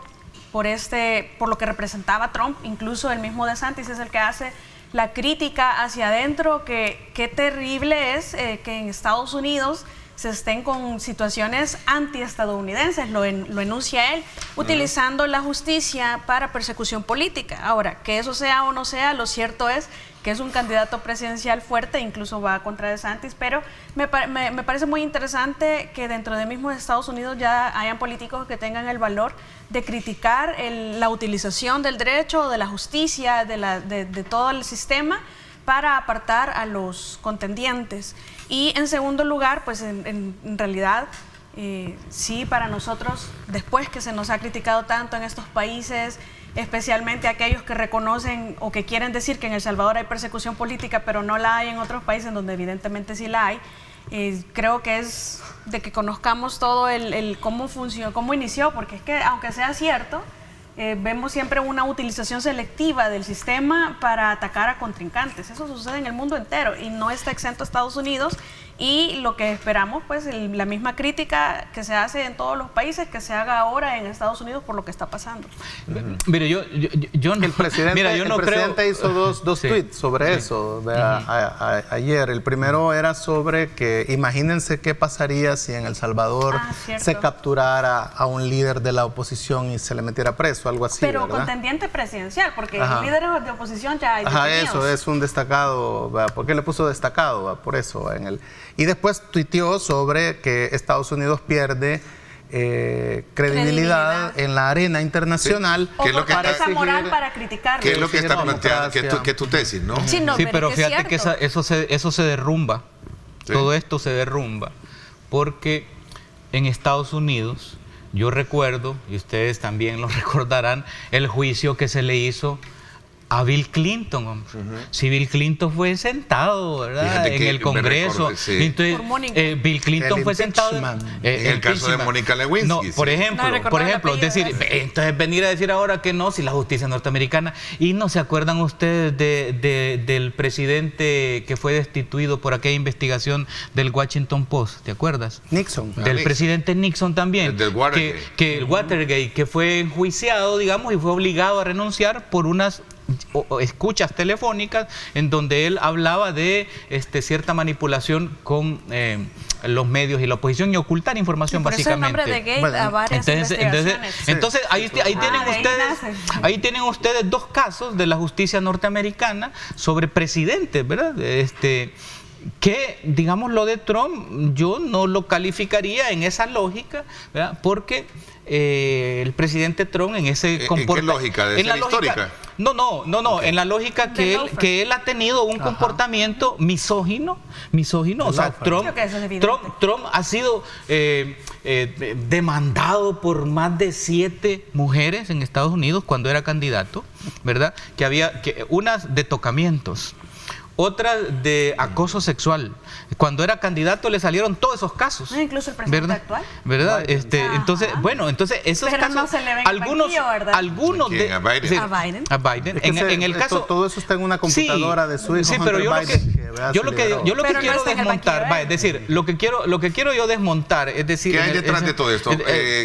por lo que representaba Trump. Incluso el mismo DeSantis es el que hace la crítica hacia adentro, que qué terrible es que en Estados Unidos se estén con situaciones antiestadounidenses, lo enuncia él, utilizando la justicia para persecución política. Ahora, que eso sea o no sea, lo cierto es que es un candidato presidencial fuerte, incluso va contra DeSantis, pero me parece muy interesante que dentro de mismo Estados Unidos ya hayan políticos que tengan el valor de criticar la utilización del derecho, de la justicia, de todo el sistema para apartar a los contendientes. Y en segundo lugar, pues en realidad, sí, para nosotros, después que se nos ha criticado tanto en estos países, especialmente aquellos que reconocen o que quieren decir que en El Salvador hay persecución política, pero no la hay en otros países donde evidentemente sí la hay, creo que es de que conozcamos todo cómo funcionó, cómo inició, porque es que aunque sea cierto, vemos siempre una utilización selectiva del sistema para atacar a contrincantes. Eso sucede en el mundo entero y no está exento a Estados Unidos, y lo que esperamos, pues la misma crítica que se hace en todos los países, que se haga ahora en Estados Unidos por lo que está pasando. Mire, yo no, el presidente hizo dos sí, tweets sobre eso ayer. El primero era sobre que imagínense qué pasaría si en El Salvador se capturara a un líder de la oposición y se le metiera preso, algo así. Pero ¿verdad? Contendiente presidencial, porque líderes de oposición ya hay detenidos. Eso es un destacado. ¿Por qué le puso destacado? Por eso y después tuiteó sobre que Estados Unidos pierde credibilidad en la arena internacional. Sí. O porque esa moral para criticarlo. ¿Qué es lo que está planteando? Que es tu tesis, ¿no? Sí, no, pero fíjate que eso se derrumba. Sí. Todo esto se derrumba porque en Estados Unidos, yo recuerdo, y ustedes también lo recordarán, el juicio que se le hizo a Bill Clinton, hombre. Si Bill Clinton fue sentado, ¿verdad?, en el Congreso. Entonces, Bill Clinton fue sentado en el caso de Mónica Lewinsky. No, por ejemplo, es decir, entonces venir a decir ahora que no, si la justicia norteamericana. Y no se acuerdan ustedes del presidente que fue destituido por aquella investigación del Washington Post, ¿te acuerdas? Nixon. Del presidente Nixon también. Del Watergate. Que el Watergate, que fue enjuiciado, digamos, y fue obligado a renunciar por unas escuchas telefónicas en donde él hablaba de cierta manipulación con los medios y la oposición y ocultar información, básicamente. El nombre de Gate a varias investigaciones. Entonces ahí tienen ustedes dos casos de la justicia norteamericana sobre presidentes, ¿verdad? Que, digamos, lo de Trump yo no lo calificaría en esa lógica, ¿verdad? Porque el presidente Trump en ese comportamiento... ¿En qué lógica? ¿De ser histórica? No, okay. En la lógica que él ha tenido un comportamiento misógino. O sea, Trump ha sido demandado por más de 7 mujeres en Estados Unidos cuando era candidato, ¿verdad? Que había unas de tocamientos, otra de acoso sexual. Cuando era candidato le salieron todos esos casos. No, incluso el presidente actual. ¿Verdad? Entonces esos pero casos, no se le ven algunos de a Biden. A Biden. En el caso todo eso está en una computadora de su hijo. Sí, pero yo lo que quiero desmontar, es decir, lo que quiero yo desmontar, es decir, ¿qué hay detrás de todo esto?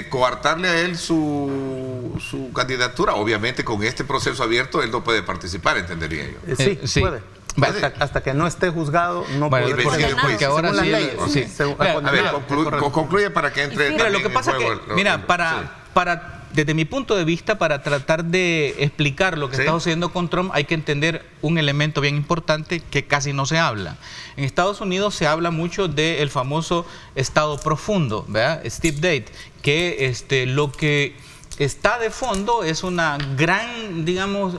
Coartarle a él su candidatura. Obviamente con este proceso abierto él no puede participar, entendería yo. Sí, puede. Hasta que no esté juzgado, no puede. Porque ahora sí. Concluye para que entre. Mira, lo que pasa es que, desde mi punto de vista, para tratar de explicar lo que está sucediendo con Trump, hay que entender un elemento bien importante que casi no se habla. En Estados Unidos se habla mucho del famoso estado profundo, ¿verdad? Steve Date, que lo que está de fondo es una gran, digamos,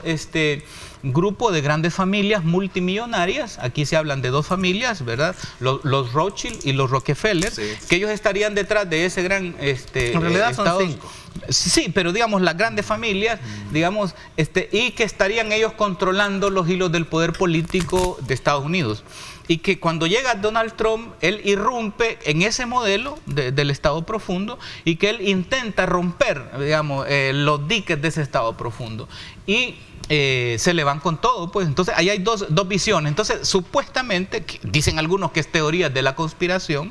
grupo de grandes familias multimillonarias. Aquí se hablan de 2 familias, ¿verdad? Los Rothschild y los Rockefeller, que ellos estarían detrás de ese gran en realidad son 5. Sí, pero digamos las grandes familias, digamos, y que estarían ellos controlando los hilos del poder político de Estados Unidos. Y que cuando llega Donald Trump, él irrumpe en ese modelo del Estado profundo y que él intenta romper, digamos, los diques de ese Estado profundo. Y se le van con todo, pues. Entonces ahí hay dos visiones. Entonces supuestamente, dicen algunos que es teoría de la conspiración,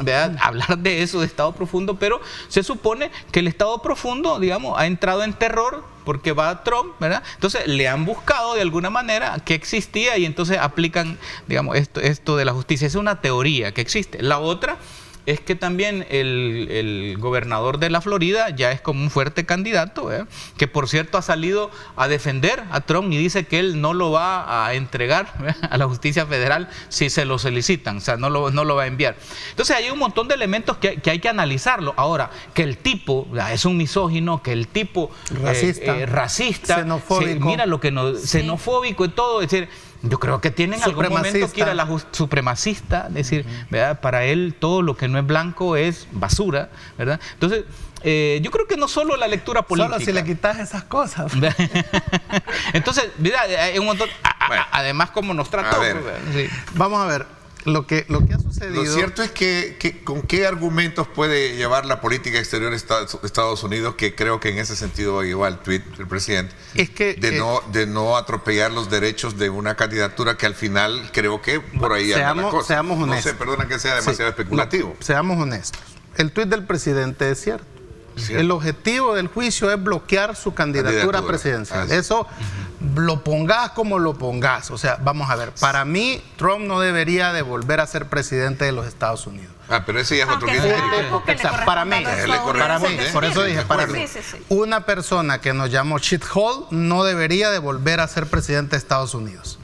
¿verdad? Hablar de eso, de Estado profundo, pero se supone que el Estado profundo, digamos, ha entrado en terror porque va Trump, ¿verdad? Entonces le han buscado de alguna manera que existía y entonces aplican, digamos, esto de la justicia. Es una teoría que existe. La otra es que también el gobernador de la Florida ya es como un fuerte candidato, que por cierto ha salido a defender a Trump y dice que él no lo va a entregar a la justicia federal si se lo solicitan, o sea, no lo va a enviar. Entonces hay un montón de elementos que hay que analizarlo. Ahora, que el tipo es un misógino, que el tipo racista, xenofóbico, mira lo que xenofóbico y todo, es decir, yo creo que tienen algún momento que ir a la supremacista, es decir, ¿verdad? Para él todo lo que no es blanco es basura, ¿verdad? Entonces, yo creo que no solo la lectura política. Solo si le quitas esas cosas. Entonces, mira, hay un montón, además como nos trató. Sí. Vamos a ver. Lo que ha sucedido... Lo cierto es que ¿con qué argumentos puede llevar la política exterior de Estados Unidos, que creo que en ese sentido lleva el tuit del presidente, es que, de no atropellar los derechos de una candidatura que al final creo que por ahí anda la cosa? Seamos honestos. No sé, perdona que sea demasiado especulativo. No, seamos honestos. El tuit del presidente es cierto. El objetivo del juicio es bloquear su candidatura presidencial. Eso lo pongas como lo pongas. O sea, vamos a ver, para mí Trump no debería de volver a ser presidente de los Estados Unidos. Pero ese ya es otro criterio. Para mí, por eso dije, para mí, una persona que nos llamó shithole no debería de volver a ser presidente de Estados Unidos.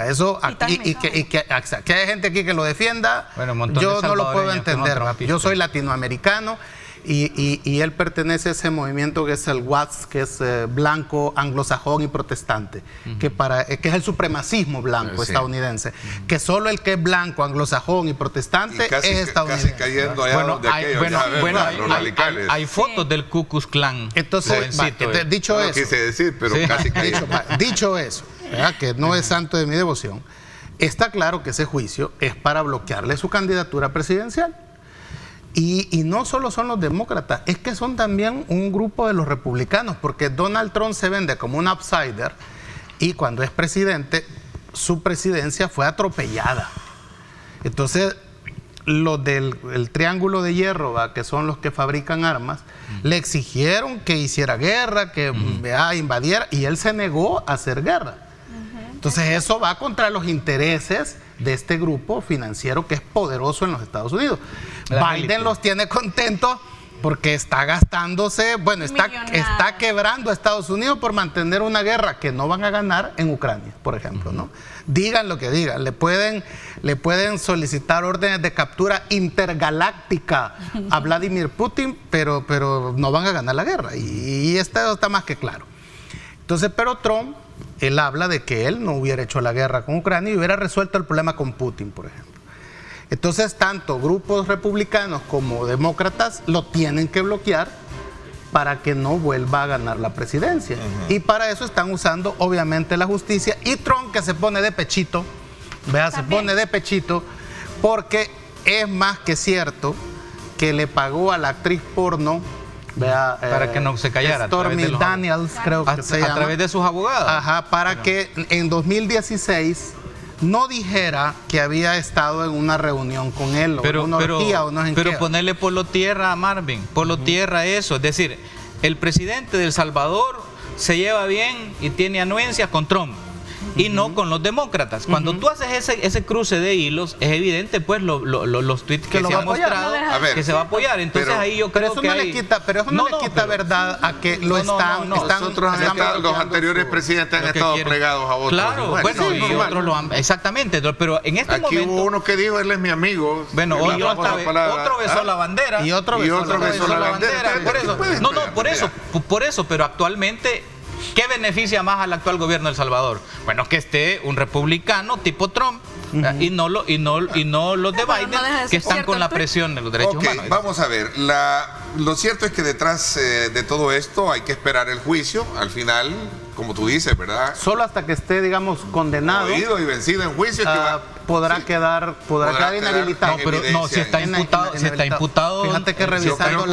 Eso que hay gente aquí que lo defienda, yo no lo puedo entender. Yo soy latinoamericano y él pertenece a ese movimiento que es el WASP, que es blanco, anglosajón y protestante, que es el supremacismo blanco estadounidense, que solo el que es blanco, anglosajón y protestante es estadounidense. Casi cayendo allá donde los radicales. Hay fotos del Ku Klux Klan. Entonces, dicho eso, no quise decir, pero casi cayendo. Dicho eso, que no es santo de mi devoción, está claro que ese juicio es para bloquearle su candidatura presidencial. Y no solo son los demócratas, es que son también un grupo de los republicanos, porque Donald Trump se vende como un outsider y cuando es presidente, su presidencia fue atropellada. Entonces, los del Triángulo de Hierro, que son los que fabrican armas, le exigieron que hiciera guerra, que invadiera, y él se negó a hacer guerra. Entonces eso va contra los intereses de este grupo financiero que es poderoso en los Estados Unidos. Biden los tiene contentos porque está gastándose, está quebrando a Estados Unidos por mantener una guerra que no van a ganar en Ucrania, por ejemplo, ¿no? Digan lo que digan, le pueden solicitar órdenes de captura intergaláctica a Vladimir Putin, pero no van a ganar la guerra, y esto está más que claro. Entonces, pero Trump, él habla de que él no hubiera hecho la guerra con Ucrania y hubiera resuelto el problema con Putin, por ejemplo. Entonces, tanto grupos republicanos como demócratas lo tienen que bloquear para que no vuelva a ganar la presidencia. Y para eso están usando, obviamente, la justicia. Y Trump, que se pone de pechito, se pone de pechito, porque es más que cierto que le pagó a la actriz porno, para que no se callara, Stormy Daniels, creo que se llama, a través de sus abogados, para que en 2016 no dijera que había estado en una reunión con él, o en una orgía, o no sé en qué. Pero ponerle polo tierra a Marvin, polo tierra eso, es decir, el presidente de El Salvador se lleva bien y tiene anuencias con Trump y no con los demócratas. Cuando tú haces ese cruce de hilos, es evidente, pues, los tweets que se han mostrado, que se va a apoyar. Entonces ahí yo creo que pero eso no le quita verdad a que lo están... Los anteriores presidentes han estado plegados a otros. Claro, bueno, y otros lo han... Exactamente, pero en este momento... Aquí hubo uno que dijo, él es mi amigo. Bueno, otro besó la bandera. Y otro besó la bandera. Por eso, pero actualmente... ¿Qué beneficia más al actual gobierno de El Salvador? Bueno, que esté un republicano tipo Trump y no los de Biden, que están con la presión de los derechos humanos. Vamos a ver, lo cierto es que detrás de todo esto hay que esperar el juicio, al final, como tú dices, ¿verdad? Solo hasta que esté, digamos, condenado. Oído y vencido en juicio. Podrá quedar inhabilitado. No, pero no, si está imputado. Fíjate que revisando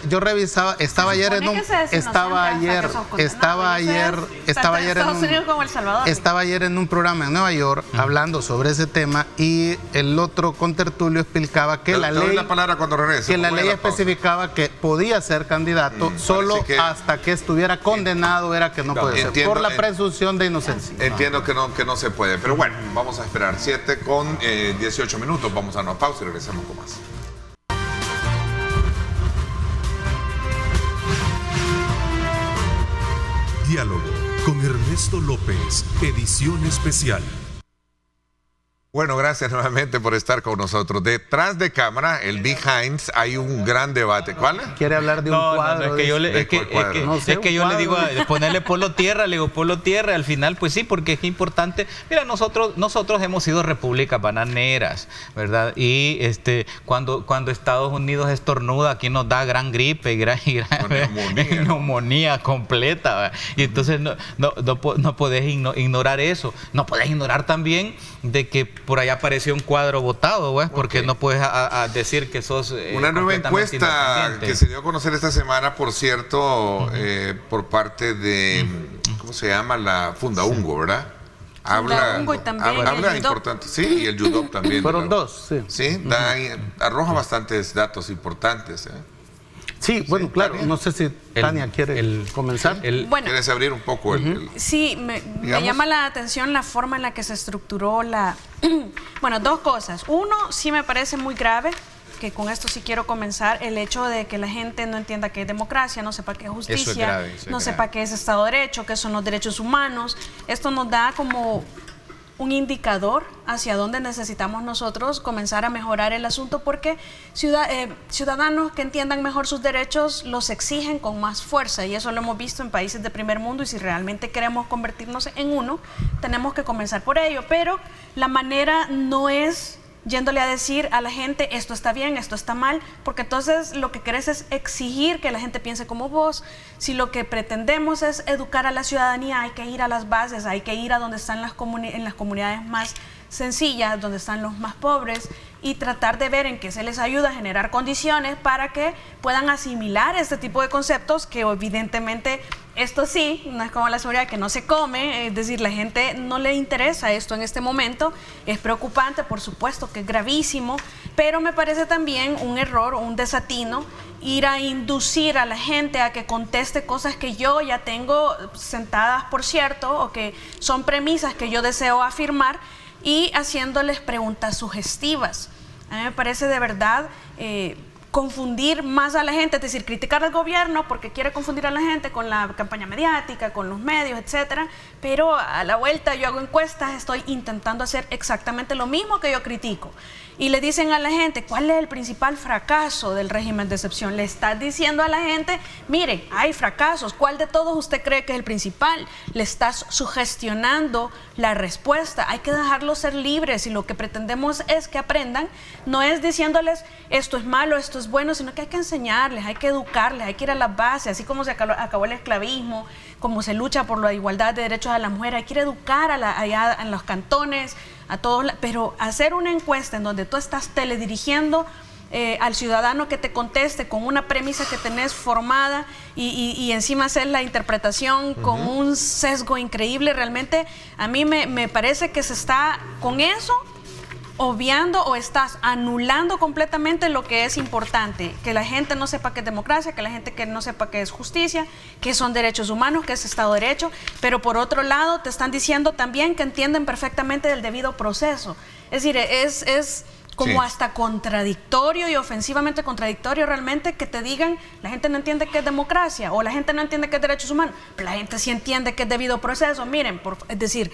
yo revisaba, estaba ayer en un programa programa en Nueva York hablando sobre ese tema y el otro contertulio explicaba que la ley, la palabra cuando regrese, que la ley especificaba que podía ser candidato solo hasta que estuviera condenado, era que no podía ser, por la presunción de inocencia. Entiendo que no se puede, pero bueno, vamos a esperar. 7:18 minutos, vamos a una pausa y regresamos con más. Diálogo con Ernesto López, edición especial. Bueno, gracias nuevamente por estar con nosotros. Detrás de cámara, el behind, hay un gran debate. ¿Cuál? ¿Quiere hablar de un cuadro? No, es que yo le digo, ponerle Polo Tierra, le digo Polo Tierra, al final, pues sí, porque es importante. Mira, nosotros hemos sido repúblicas bananeras, ¿verdad? Y cuando Estados Unidos estornuda, aquí nos da gran gripe, gran neumonía completa, ¿verdad? Y entonces no podés ignorar eso. No podés ignorar también de que por allá apareció un cuadro votado, güey, porque no puedes decir que sos una nueva encuesta que se dio a conocer esta semana, por cierto, por parte de, ¿cómo se llama? La Fundaungo, ¿verdad? Habla importante, sí, y el Yudop también. Fueron dos, sí. Sí, arroja bastantes datos importantes, Sí, bueno, claro, no sé si Tania quiere comenzar. Bueno, ¿Quieres abrir un poco Sí, me llama la atención la forma en la que se estructuró Bueno, dos cosas. Uno, sí me parece muy grave, que con esto sí quiero comenzar, el hecho de que la gente no entienda qué es democracia, no sepa qué es justicia, no sepa qué es Estado de Derecho, qué son los derechos humanos. Esto nos da como un indicador hacia dónde necesitamos nosotros comenzar a mejorar el asunto, porque ciudadanos que entiendan mejor sus derechos los exigen con más fuerza, y eso lo hemos visto en países de primer mundo, y si realmente queremos convertirnos en uno, tenemos que comenzar por ello. Pero la manera no es yéndole a decir a la gente esto está bien, esto está mal, porque entonces lo que querés es exigir que la gente piense como vos. Si lo que pretendemos es educar a la ciudadanía, hay que ir a las bases, hay que ir a donde están en las comunidades más sencillas, donde están los más pobres, y tratar de ver en qué se les ayuda a generar condiciones para que puedan asimilar este tipo de conceptos que evidentemente esto sí, no es como la seguridad que no se come, es decir, la gente no le interesa esto en este momento, es preocupante, por supuesto que es gravísimo, pero me parece también un error, un desatino, ir a inducir a la gente a que conteste cosas que yo ya tengo sentadas por cierto, o que son premisas que yo deseo afirmar, y haciéndoles preguntas sugestivas. A mí me parece de verdad confundir más a la gente, es decir, criticar al gobierno porque quiere confundir a la gente con la campaña mediática, con los medios, etcétera, pero a la vuelta yo hago encuestas, estoy intentando hacer exactamente lo mismo que yo critico. Y le dicen a la gente, ¿cuál es el principal fracaso del régimen de excepción? Le estás diciendo a la gente, mire, hay fracasos, ¿cuál de todos usted cree que es el principal? Le estás sugestionando la respuesta. Hay que dejarlos ser libres, y lo que pretendemos es que aprendan, no es diciéndoles esto es malo, esto es bueno, sino que hay que enseñarles, hay que educarles, hay que ir a las bases, así como se acabó el esclavismo, como se lucha por la igualdad de derechos de la mujer, hay que ir a educar allá en los cantones, a todos, pero hacer una encuesta en donde tú estás teledirigiendo al ciudadano que te conteste con una premisa que tenés formada y encima hacer la interpretación con un sesgo increíble, realmente a mí me parece que se está con eso obviando o estás anulando completamente lo que es importante, que la gente no sepa qué es democracia, que la gente que no sepa qué es justicia, qué son derechos humanos, qué es Estado de Derecho, pero por otro lado te están diciendo también que entienden perfectamente del debido proceso. Es decir, es como hasta contradictorio y ofensivamente contradictorio realmente que te digan la gente no entiende qué es democracia o la gente no entiende qué es derechos humanos, pero la gente sí entiende qué es debido proceso. Miren, es decir,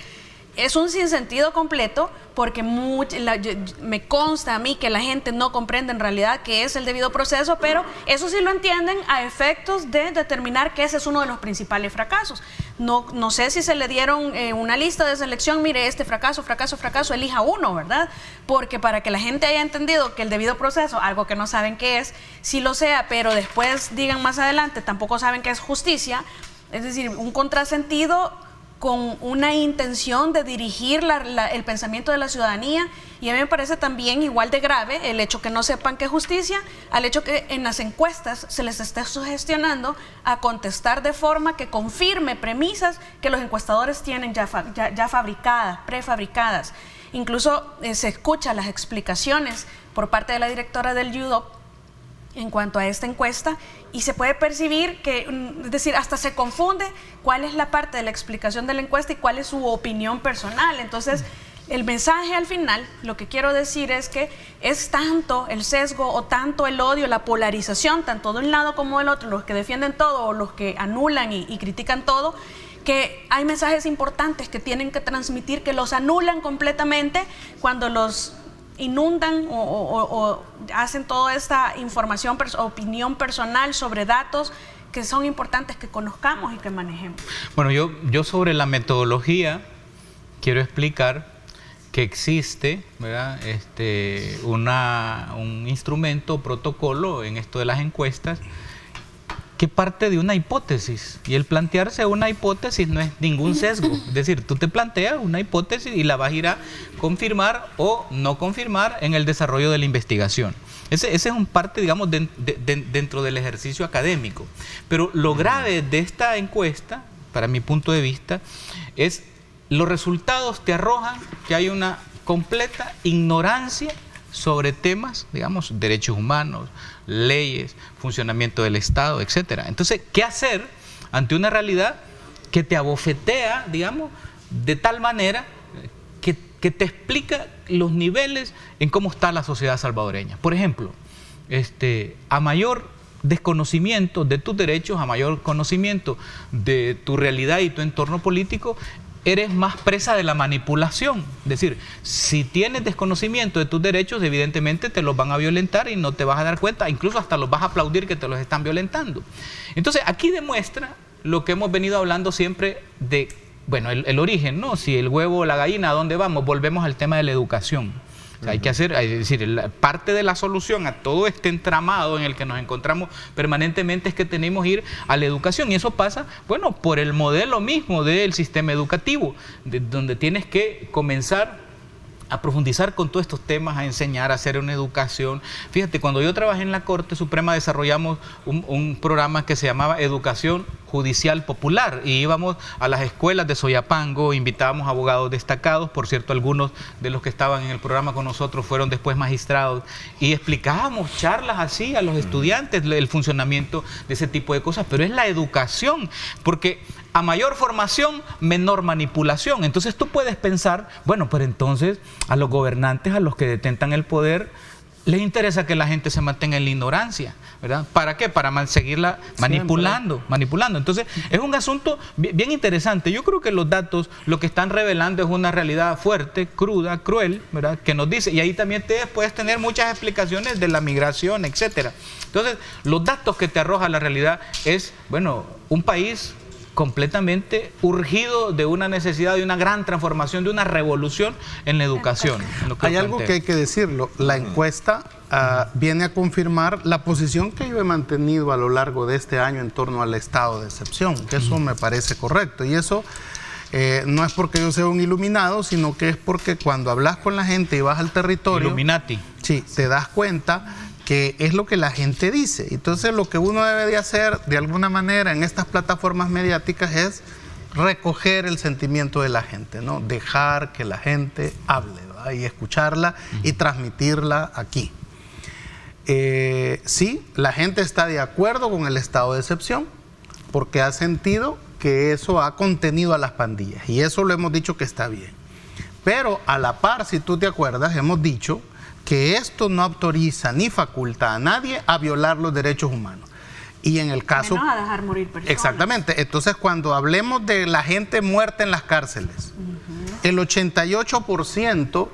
es un sinsentido completo, porque me consta a mí que la gente no comprende en realidad qué es el debido proceso, pero eso sí lo entienden a efectos de determinar que ese es uno de los principales fracasos. No sé si se le dieron una lista de selección, mire, este fracaso, elija uno, ¿verdad? Porque para que la gente haya entendido que el debido proceso, algo que no saben qué es, sí lo sea, pero después digan más adelante, tampoco saben qué es justicia, es decir, un contrasentido con una intención de dirigir el pensamiento de la ciudadanía, y a mí me parece también igual de grave el hecho que no sepan qué es justicia, al hecho que en las encuestas se les esté sugestionando a contestar de forma que confirme premisas que los encuestadores tienen ya fabricadas, prefabricadas. Incluso se escuchan las explicaciones por parte de la directora del UDOP en cuanto a esta encuesta, y se puede percibir que, es decir, hasta se confunde cuál es la parte de la explicación de la encuesta y cuál es su opinión personal. Entonces, el mensaje al final, lo que quiero decir es que es tanto el sesgo o tanto el odio, la polarización, tanto de un lado como del otro, los que defienden todo o los que anulan y critican todo, que hay mensajes importantes que tienen que transmitir, que los anulan completamente cuando los inundan o hacen toda esta información, opinión personal sobre datos que son importantes que conozcamos y que manejemos. Bueno, yo sobre la metodología quiero explicar que existe, ¿verdad? Un instrumento, protocolo en esto de las encuestas, que parte de una hipótesis, y el plantearse una hipótesis no es ningún sesgo, es decir, tú te planteas una hipótesis y la vas a ir a confirmar o no confirmar en el desarrollo de la investigación. Ese es un parte, digamos, dentro del ejercicio académico. Pero lo grave de esta encuesta, para mi punto de vista, es los resultados te arrojan que hay una completa ignorancia sobre temas, digamos, derechos humanos, leyes, funcionamiento del Estado, etcétera. Entonces, ¿qué hacer ante una realidad que te abofetea, digamos, de tal manera que te explica los niveles en cómo está la sociedad salvadoreña? Por ejemplo, a mayor desconocimiento de tus derechos, a mayor conocimiento de tu realidad y tu entorno político, eres más presa de la manipulación. Es decir, si tienes desconocimiento de tus derechos, evidentemente te los van a violentar y no te vas a dar cuenta, incluso hasta los vas a aplaudir que te los están violentando. Entonces, aquí demuestra lo que hemos venido hablando siempre de, bueno, el origen, ¿no? Si el huevo o la gallina, ¿a dónde vamos? Volvemos al tema de la educación. O sea, hay que hacer, es decir, parte de la solución a todo este entramado en el que nos encontramos permanentemente es que tenemos que ir a la educación, y eso pasa, bueno, por el modelo mismo del sistema educativo, donde tienes que comenzar a profundizar con todos estos temas, a enseñar, a hacer una educación. Fíjate, cuando yo trabajé en la Corte Suprema desarrollamos un programa que se llamaba Educación Judicial Popular, y íbamos a las escuelas de Soyapango, invitábamos abogados destacados, por cierto, algunos de los que estaban en el programa con nosotros fueron después magistrados, y explicábamos charlas así a los estudiantes el funcionamiento de ese tipo de cosas, pero es la educación, porque a mayor formación, menor manipulación. Entonces tú puedes pensar, bueno, pero entonces a los gobernantes, a los que detentan el poder, les interesa que la gente se mantenga en la ignorancia, ¿verdad? ¿Para qué? Para seguirla manipulando. Entonces, es un asunto bien interesante. Yo creo que los datos lo que están revelando es una realidad fuerte, cruda, cruel, ¿verdad? Que nos dice, y ahí también puedes tener muchas explicaciones de la migración, etcétera. Entonces, los datos que te arroja la realidad es, bueno, un país completamente urgido de una necesidad de una gran transformación, de una revolución en la educación. Hay algo que hay que decirlo, la encuesta viene a confirmar la posición que yo he mantenido a lo largo de este año en torno al estado de excepción, que eso me parece correcto, y eso no es porque yo sea un iluminado, sino que es porque cuando hablas con la gente y vas al territorio, Illuminati. Sí, te das cuenta que es lo que la gente dice. Entonces, lo que uno debe de hacer de alguna manera en estas plataformas mediáticas es recoger el sentimiento de la gente, ¿no? Dejar que la gente hable, ¿verdad? Y escucharla y transmitirla aquí. Sí, la gente está de acuerdo con el estado de excepción porque ha sentido que eso ha contenido a las pandillas, y eso lo hemos dicho que está bien. Pero a la par, si tú te acuerdas, hemos dicho que esto no autoriza ni faculta a nadie a violar los derechos humanos. Y en el caso... Menos a dejar morir personas. Exactamente. Entonces, cuando hablemos de la gente muerta en las cárceles, el 88%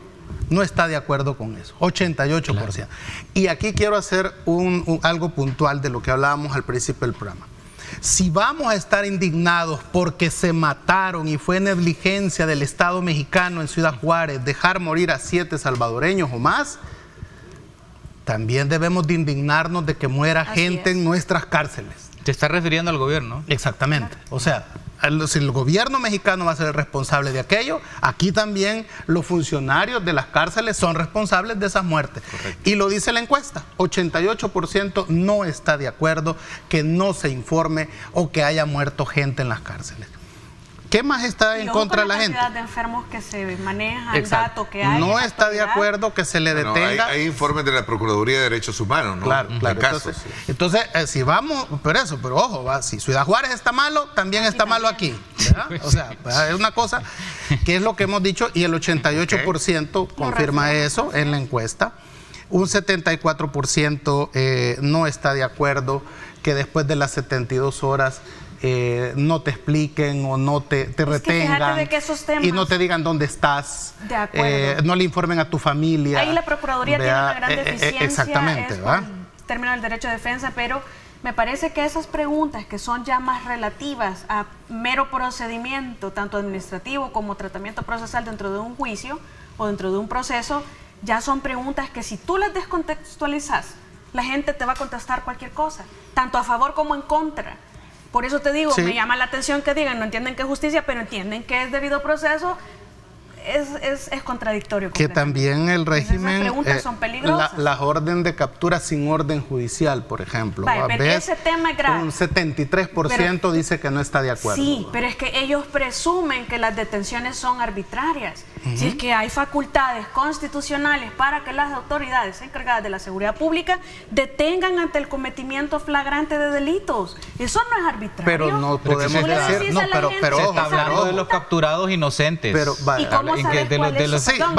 no está de acuerdo con eso. 88%. Claro. Y aquí quiero hacer algo puntual de lo que hablábamos al principio del programa. Si vamos a estar indignados porque se mataron y fue negligencia del Estado mexicano en Ciudad Juárez dejar morir a 7 salvadoreños o más, también debemos de indignarnos de que muera gente en nuestras cárceles. ¿Te estás refiriendo al gobierno? Exactamente. O sea, Si el gobierno mexicano va a ser el responsable de aquello, aquí también los funcionarios de las cárceles son responsables de esas muertes. Correcto. Y lo dice la encuesta, 88% no está de acuerdo que no se informe o que haya muerto gente en las cárceles. ¿Qué más está en contra de la gente? La cantidad de enfermos que se maneja, el dato que hay. No está de acuerdo que se le detenga. Hay informes de la Procuraduría de Derechos Humanos, ¿no? Claro, claro. Entonces, si vamos, pero ojo, si Ciudad Juárez está malo, también está malo aquí. ¿Verdad? O sea, es una cosa que es lo que hemos dicho y el 88% confirma eso en la encuesta. Un 74% no está de acuerdo que después de las 72 horas no te expliquen o no te retengan de que esos temas, y no te digan dónde estás, no le informen a tu familia. Ahí la Procuraduría tiene una gran deficiencia, exactamente, con el término del derecho de defensa, pero me parece que esas preguntas que son ya más relativas a mero procedimiento, tanto administrativo como tratamiento procesal dentro de un juicio o dentro de un proceso, ya son preguntas que si tú las descontextualizas, la gente te va a contestar cualquier cosa, tanto a favor como en contra. Por eso te digo, me llama la atención que digan, no entienden que es justicia, pero entienden que es debido proceso, es contradictorio. Que también el régimen, esas preguntas son peligrosas. Las orden de captura sin orden judicial, por ejemplo. Pero ese tema es grave. Un 73% dice que no está de acuerdo. Sí, pero es que ellos presumen que las detenciones son arbitrarias. Si es que hay facultades constitucionales para que las autoridades encargadas de la seguridad pública detengan ante el cometimiento flagrante de delitos. Eso no es arbitrario. Pero no podemos decir, pero se está hablando de los capturados inocentes. Pero, ¿y cómo sabe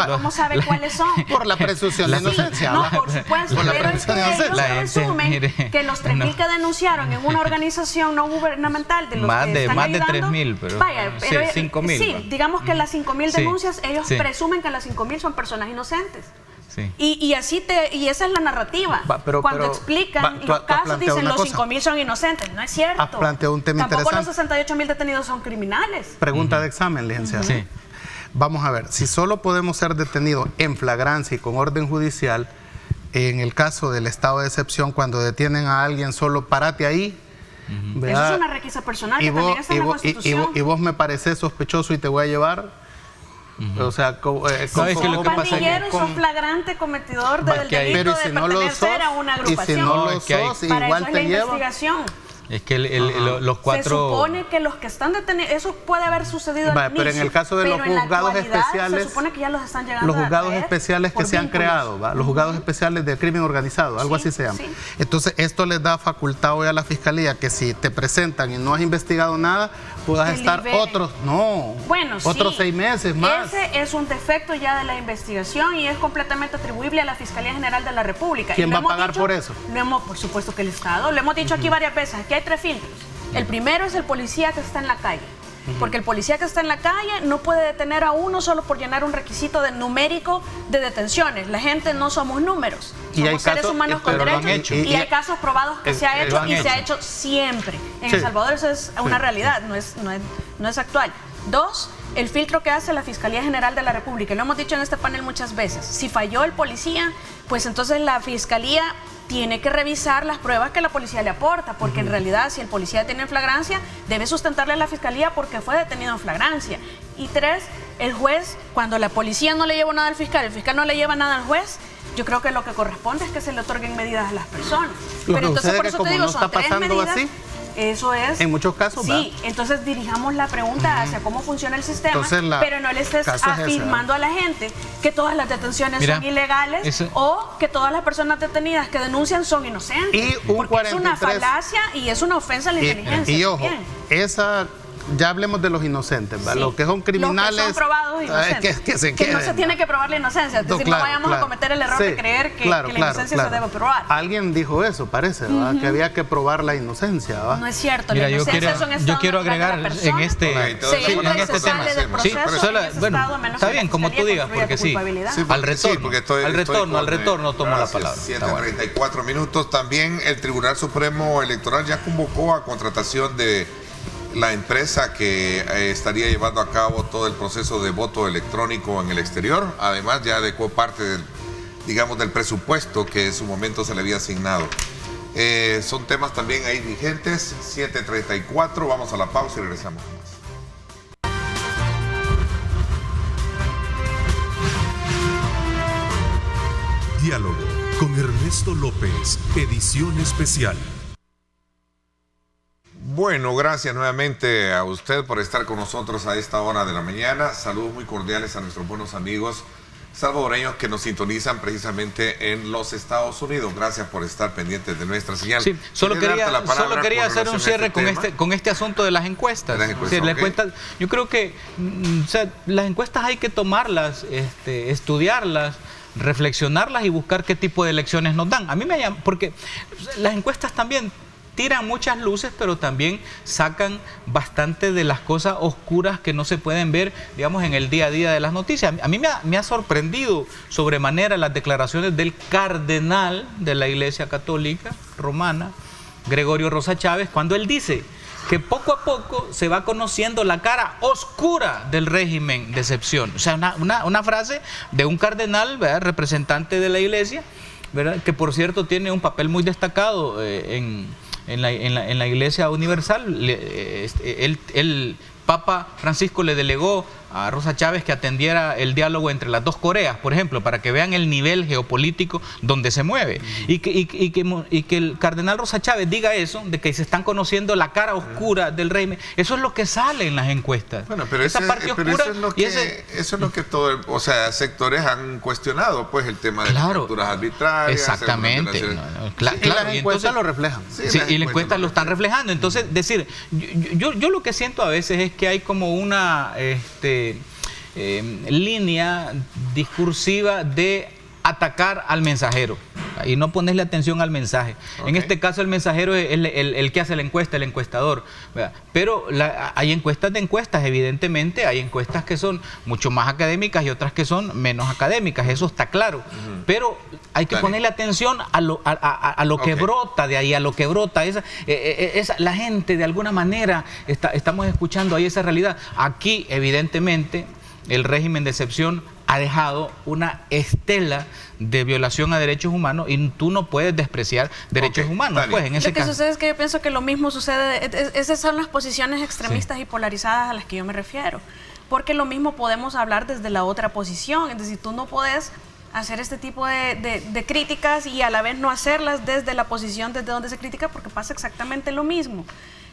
¿cómo sabe cuáles son? Por la presunción de inocencia. No, por supuesto, pero es que ellos presumen que los 3.000 que denunciaron en una organización no gubernamental de los que están más ayudando, de 3.000, pero 5.000. Sí, digamos que las 5.000 denuncias, ellos presumen que las 5.000 son personas inocentes. Sí. Y esa es la narrativa. Cuando explican los casos, dicen los 5.000 son inocentes. No es cierto. Has planteado un tema Tampoco interesante. los 68.000 detenidos son criminales. Pregunta de examen, licenciado. Sí. Vamos a ver, si solo podemos ser detenidos en flagrancia y con orden judicial, en el caso del estado de excepción, cuando detienen a alguien solo, párate ahí. Eso es una requisa personal que también está en la Constitución. Y vos me pareces sospechoso y te voy a llevar. O sea, un pandillero es un flagrante cometedor del delito de pertenecer a una agrupación. Y si no lo sos, igual te lleva. Es que los cuatro... Se supone que los que están detenidos, eso puede haber sucedido al inicio, pero en el caso de los juzgados especiales, se supone que ya los están llegando los juzgados especiales que se han creado, los juzgados especiales de crimen organizado, algo así se llama. Sí. Entonces, esto les da facultad hoy a la Fiscalía que si te presentan y no has investigado nada, puedas estar otros 6 meses más. Ese es un defecto ya de la investigación y es completamente atribuible a la Fiscalía General de la República. ¿Quién va a pagar por eso? Por supuesto que el Estado. Lo hemos dicho aquí varias veces. Aquí hay 3 filtros. El primero es el policía que está en la calle. Porque el policía que está en la calle no puede detener a uno solo por llenar un requisito numérico de detenciones. La gente no somos números. Somos seres humanos con derechos. Y hay casos probados que se ha hecho y se ha hecho siempre. En El Salvador eso es una realidad, no es actual. 2, el filtro que hace la Fiscalía General de la República. Lo hemos dicho en este panel muchas veces. Si falló el policía, pues entonces la Fiscalía tiene que revisar las pruebas que la policía le aporta, porque en realidad si el policía tiene flagrancia, debe sustentarle a la Fiscalía porque fue detenido en flagrancia. Y 3, el juez, cuando la policía no le lleva nada al fiscal, el fiscal no le lleva nada al juez, yo creo que lo que corresponde es que se le otorguen medidas a las personas. Pero entonces por eso te digo, son 3 medidas. Así, eso es. En muchos casos, sí, entonces dirijamos la pregunta hacia cómo funciona el sistema, pero no le estés afirmando a la gente que todas las detenciones son ilegales o que todas las personas detenidas que denuncian son inocentes. Y porque es una falacia y es una ofensa a la inteligencia. Y ojo, ya hablemos de los inocentes, ¿verdad? Los que son criminales. Los que son probados inocentes. Que no se tiene que probar la inocencia. Es decir, no vayamos a cometer el error de creer que la inocencia se debe probar. Alguien dijo eso, parece, ¿verdad? Que había que probar la inocencia, ¿verdad? No es cierto. Mira, yo quiero agregar en este tema. Sí, bueno, está bien, como tú digas, porque sí. Al retorno tomo la palabra. 7:34 minutos. También el Tribunal Supremo Electoral ya convocó a contratación de la empresa que estaría llevando a cabo todo el proceso de voto electrónico en el exterior. Además, ya adecuó parte del presupuesto que en su momento se le había asignado. Son temas también ahí vigentes. 7:34, vamos a la pausa y regresamos con más. Diálogo con Ernesto López, edición especial. Bueno, gracias nuevamente a usted por estar con nosotros a esta hora de la mañana. Saludos muy cordiales a nuestros buenos amigos salvadoreños que nos sintonizan precisamente en los Estados Unidos. Gracias por estar pendientes de nuestra señal. Sí, solo quería hacer un cierre con este asunto de las encuestas. Yo creo que las encuestas hay que tomarlas, estudiarlas, reflexionarlas y buscar qué tipo de elecciones nos dan. A mí me llama, porque las encuestas también tiran muchas luces, pero también sacan bastante de las cosas oscuras que no se pueden ver, digamos, en el día a día de las noticias. A mí me ha sorprendido sobremanera las declaraciones del cardenal de la Iglesia Católica Romana, Gregorio Rosa Chávez, cuando él dice que poco a poco se va conociendo la cara oscura del régimen de excepción. O sea, una frase de un cardenal, ¿verdad?, representante de la Iglesia, ¿verdad?, que por cierto tiene un papel muy destacado en la Iglesia Universal. El Papa Francisco le delegó a Rosa Chávez que atendiera el diálogo entre las dos Coreas, por ejemplo, para que vean el nivel geopolítico donde se mueve. Y que el cardenal Rosa Chávez diga eso, de que se están conociendo la cara oscura del régimen, eso es lo que sale en las encuestas. Bueno, pero eso es lo que sectores han cuestionado, pues, el tema de las capturas arbitrarias. Exactamente. Y las encuestas lo reflejan. Sí, y las encuestas lo están reflejando. Entonces, yo lo que siento a veces es que hay como una línea discursiva de atacar al mensajero y no ponerle atención al mensaje. Okay. En este caso el mensajero es el que hace la encuesta, el encuestador, ¿verdad? Pero hay encuestas de encuestas, evidentemente hay encuestas que son mucho más académicas y otras que son menos académicas, eso está claro. Pero hay que ponerle atención a lo que brota de ahí, a lo que brota. La gente de alguna manera estamos escuchando ahí esa realidad. Aquí evidentemente el régimen de excepción ha dejado una estela de violación a derechos humanos y tú no puedes despreciar derechos humanos. Pues, en ese caso. Lo que sucede es que yo pienso que lo mismo sucede, esas son las posiciones extremistas y polarizadas a las que yo me refiero, porque lo mismo podemos hablar desde la otra posición, es decir, tú no puedes hacer este tipo de críticas y a la vez no hacerlas desde la posición desde donde se critica, porque pasa exactamente lo mismo.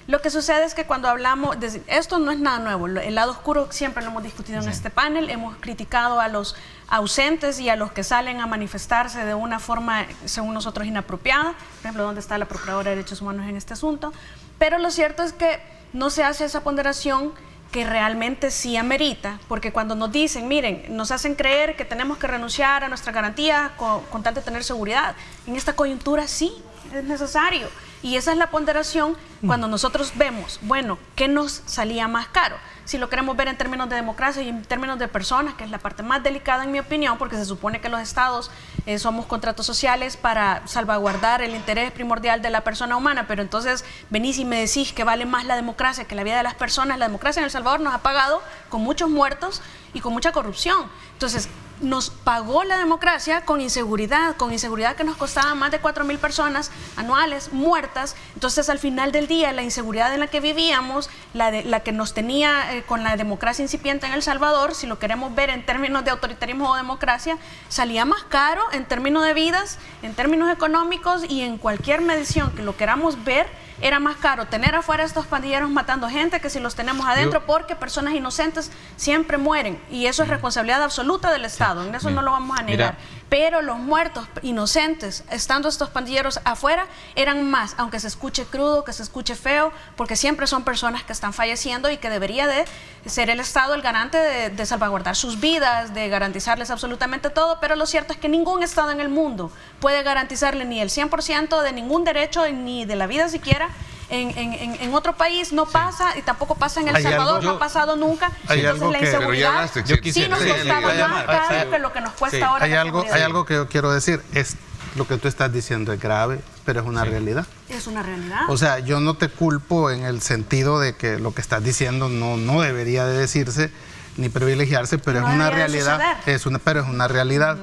Lo que sucede es que cuando hablamos, esto no es nada nuevo, el lado oscuro siempre lo hemos discutido en este panel, hemos criticado a los ausentes y a los que salen a manifestarse de una forma, según nosotros, inapropiada, por ejemplo, ¿dónde está la Procuradora de Derechos Humanos en este asunto? Pero lo cierto es que no se hace esa ponderación que realmente sí amerita, porque cuando nos dicen, miren, nos hacen creer que tenemos que renunciar a nuestras garantías con tal de tener seguridad, en esta coyuntura sí es necesario. Y esa es la ponderación cuando nosotros vemos, bueno, ¿qué nos salía más caro? Si lo queremos ver en términos de democracia y en términos de personas, que es la parte más delicada en mi opinión, porque se supone que los estados somos contratos sociales para salvaguardar el interés primordial de la persona humana, pero entonces venís y me decís que vale más la democracia que la vida de las personas. La democracia en El Salvador nos ha pagado con muchos muertos y con mucha corrupción. Entonces, nos pagó la democracia con inseguridad que nos costaba más de 4,000 personas anuales muertas. Entonces, al final del día, la inseguridad en la que vivíamos, la que nos tenía con la democracia incipiente en El Salvador, si lo queremos ver en términos de autoritarismo o democracia, salía más caro en términos de vidas, en términos económicos y en cualquier medición que lo queramos ver. Era más caro tener afuera a estos pandilleros matando gente que si los tenemos adentro, porque personas inocentes siempre mueren y eso es responsabilidad absoluta del Estado, en eso no lo vamos a negar. Pero los muertos inocentes, estando estos pandilleros afuera, eran más, aunque se escuche crudo, que se escuche feo, porque siempre son personas que están falleciendo y que debería de ser el Estado el garante de salvaguardar sus vidas, de garantizarles absolutamente todo, pero lo cierto es que ningún Estado en el mundo puede garantizarle ni el 100% de ningún derecho, ni de la vida siquiera. En otro país no pasa y tampoco pasa en El Salvador, no ha pasado nunca. Entonces la inseguridad sí nos costaba más caro que lo que nos cuesta ahora. Hay algo que yo quiero decir, es lo que tú estás diciendo es grave, pero es una realidad. Es una realidad. O sea, yo no te culpo en el sentido de que lo que estás diciendo no debería de decirse ni privilegiarse, pero es una realidad. Pero es una realidad.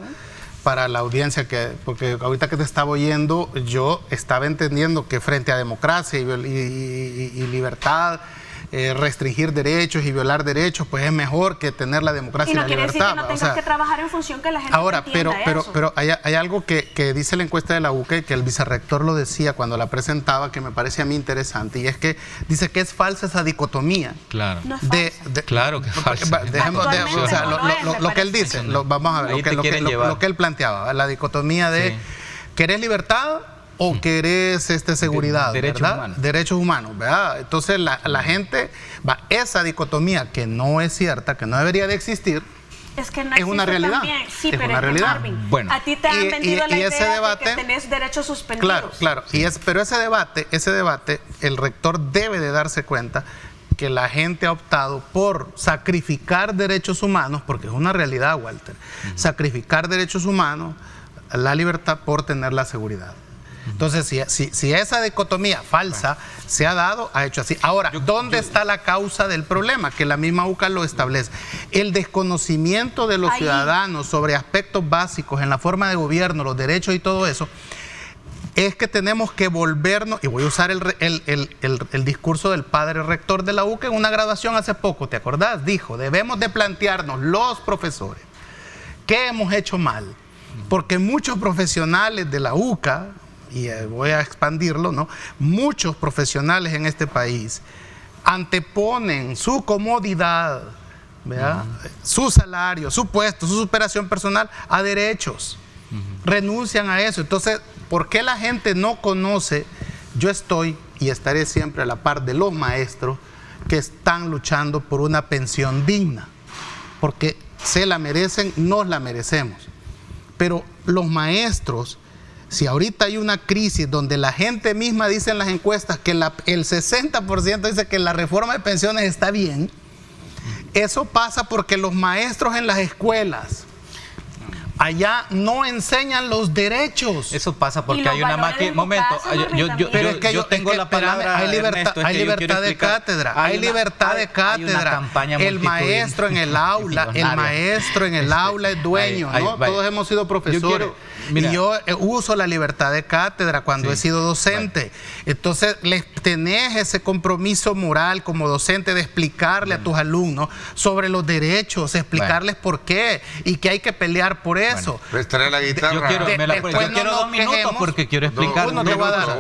para la audiencia, porque ahorita que te estaba oyendo, yo estaba entendiendo que frente a democracia y libertad, restringir derechos y violar derechos, pues es mejor que tener la democracia y la libertad. Y no quiere decir que no tengas que trabajar en función que la gente ahora, entienda eso. pero hay algo que dice la encuesta de la UCA, que el vicerrector lo decía cuando la presentaba, que me parece a mí interesante, y es que dice que es falsa esa dicotomía. Claro. No es falsa. Claro que es falsa. Lo que él dice, vamos a ver, lo que él planteaba, la dicotomía de ¿querés libertad o querés seguridad? Derechos ¿verdad? humanos. Derechos humanos, ¿verdad? Entonces la gente, esa dicotomía que no es cierta, que no debería de existir, es que no es una realidad. También. Sí, es pero una realidad. Marvin, Bueno. a ti te han vendido la ese idea debate, de que tenés derechos suspendidos. Claro. Pero ese debate, el rector debe de darse cuenta que la gente ha optado por sacrificar derechos humanos, porque es una realidad, Walter, sacrificar derechos humanos, la libertad por tener la seguridad. Entonces, si esa dicotomía falsa se ha dado, ha hecho así. Ahora, ¿dónde está la causa del problema? Que la misma UCA lo establece. El desconocimiento de los ciudadanos sobre aspectos básicos en la forma de gobierno, los derechos y todo eso, es que tenemos que volvernos, y voy a usar el discurso del padre rector de la UCA en una graduación hace poco, ¿te acordás? Dijo, debemos de plantearnos los profesores, ¿qué hemos hecho mal? Porque muchos profesionales de la UCA, y voy a expandirlo, ¿no? Muchos profesionales en este país anteponen su comodidad, ¿verdad? Su salario, su puesto, su superación personal a derechos. Renuncian a eso. Entonces, ¿por qué la gente no conoce? Yo estoy y estaré siempre a la par de los maestros que están luchando por una pensión digna, porque se la merecen, nos la merecemos. Pero los maestros, si ahorita hay una crisis donde la gente misma dice en las encuestas que el 60% dice que la reforma de pensiones está bien, eso pasa porque los maestros en las escuelas allá no enseñan los derechos. Eso pasa porque hay una máquina. Momento, yo tengo la palabra. Hay libertad de cátedra. Hay libertad de cátedra. El maestro en el aula, es dueño, ¿no? Todos hemos sido profesores. Y yo uso la libertad de cátedra cuando he sido docente. Entonces, tenés ese compromiso moral como docente de explicarle a tus alumnos sobre los derechos, explicarles por qué y que hay que pelear por eso. Prestaré la guitarra. Yo quiero 2 minutos porque quiero explicar. Uno te va a dar.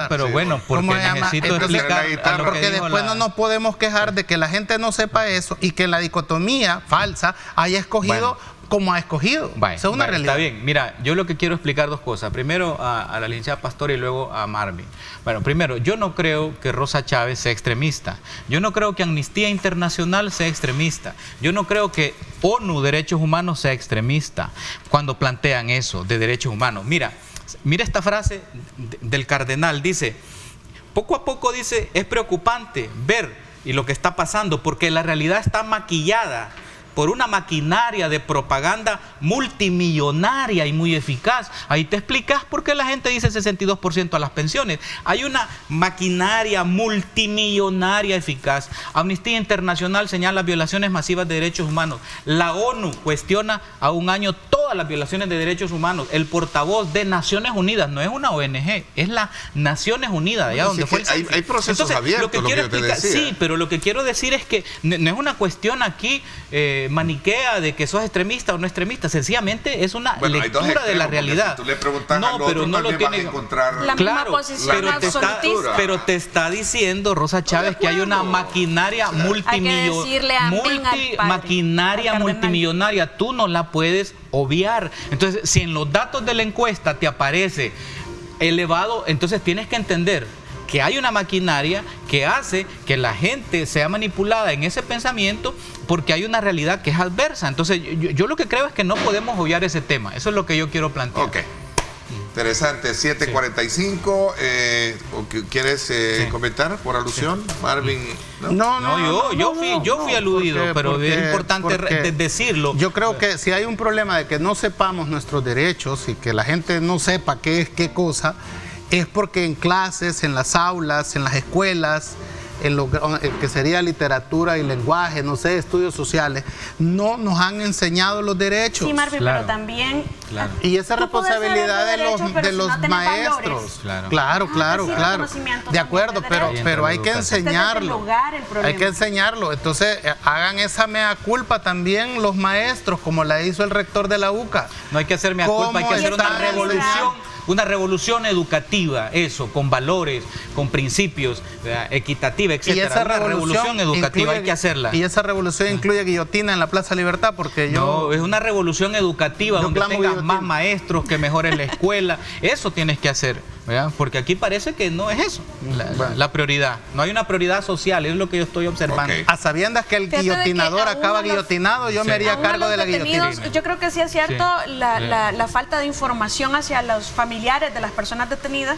Pero bueno, porque necesito explicar. Porque después no nos podemos quejar de que la gente no sepa eso y que la dicotomía falsa haya escogido como ha escogido. Esa es una realidad. Está bien. Mira, yo lo que quiero explicar 2 cosas. Primero a la licenciada Pastor y luego a Marvin. Bueno, primero, yo no creo que Rosa Chávez sea extremista. Yo no creo que Amnistía Internacional sea extremista. Yo no creo que ONU Derechos Humanos sea extremista cuando plantean eso de derechos humanos. Mira esta frase del cardenal. Dice, poco a poco, dice, es preocupante ver y lo que está pasando porque la realidad está maquillada por una maquinaria de propaganda multimillonaria y muy eficaz. Ahí te explicas por qué la gente dice 62% a las pensiones. Hay una maquinaria multimillonaria eficaz. Amnistía Internacional señala violaciones masivas de derechos humanos. La ONU cuestiona a un año todas las violaciones de derechos humanos. El portavoz de Naciones Unidas, no es una ONG, es la Naciones Unidas, allá donde fue el... Hay procesos abiertos, lo que yo te decía. Sí, pero lo que quiero decir es que no es una cuestión aquí maniquea de que sos extremista o no extremista, sencillamente es una lectura de la realidad. Si tú le preguntas no, al otro, pero no lo tiene vas a encontrar la misma posición absolutista. Pero te está diciendo Rosa Chávez que hay una maquinaria multimillonaria. Tú no la puedes obviar. Entonces, si en los datos de la encuesta te aparece elevado, entonces tienes que entender que hay una maquinaria que hace que la gente sea manipulada en ese pensamiento porque hay una realidad que es adversa. Entonces, yo lo que creo es que no podemos obviar ese tema. Eso es lo que yo quiero plantear. Ok. Interesante. 7:45. ¿Quieres comentar por alusión, Marvin? Yo fui aludido, pero es importante decirlo. Yo creo que si hay un problema de que no sepamos nuestros derechos y que la gente no sepa qué es qué cosa, es porque en clases, en las aulas, en las escuelas, en lo que sería literatura y lenguaje, no sé, estudios sociales, no nos han enseñado los derechos. Sí, Marvin, Claro. pero también... Claro. Y esa Tú puedes responsabilidad saber de derecho, pero los si no tenés maestros. valores. Claro. Claro. conocimiento De también acuerdo, de pero, derecho. pero hay que Este es el enseñarlo. lugar, el problema. Hay que enseñarlo. Entonces, hagan esa mea culpa también los maestros, como la hizo el rector de la UCA. No hay que hacer mea culpa, hay que hacer una revolución educativa, eso, con valores, con principios, equitativa, etcétera. Y esa Una revolución educativa hay que hacerla. Y esa revolución incluye guillotina en la Plaza Libertad, porque No, es una revolución educativa donde clamo tengas guillotina. más maestros, que mejores la escuela. Eso tienes que hacer, ¿verdad? Porque aquí parece que no es eso la prioridad. No hay una prioridad social, es lo que yo estoy observando. Ok. a sabiendas que el Fíjate de que guillotinador a acaba uno los- guillotinado, yo Sí. me haría A uno cargo de la los detenidos, guillotina. yo creo que sí es cierto Sí. la falta de información hacia los familiares de las personas detenidas,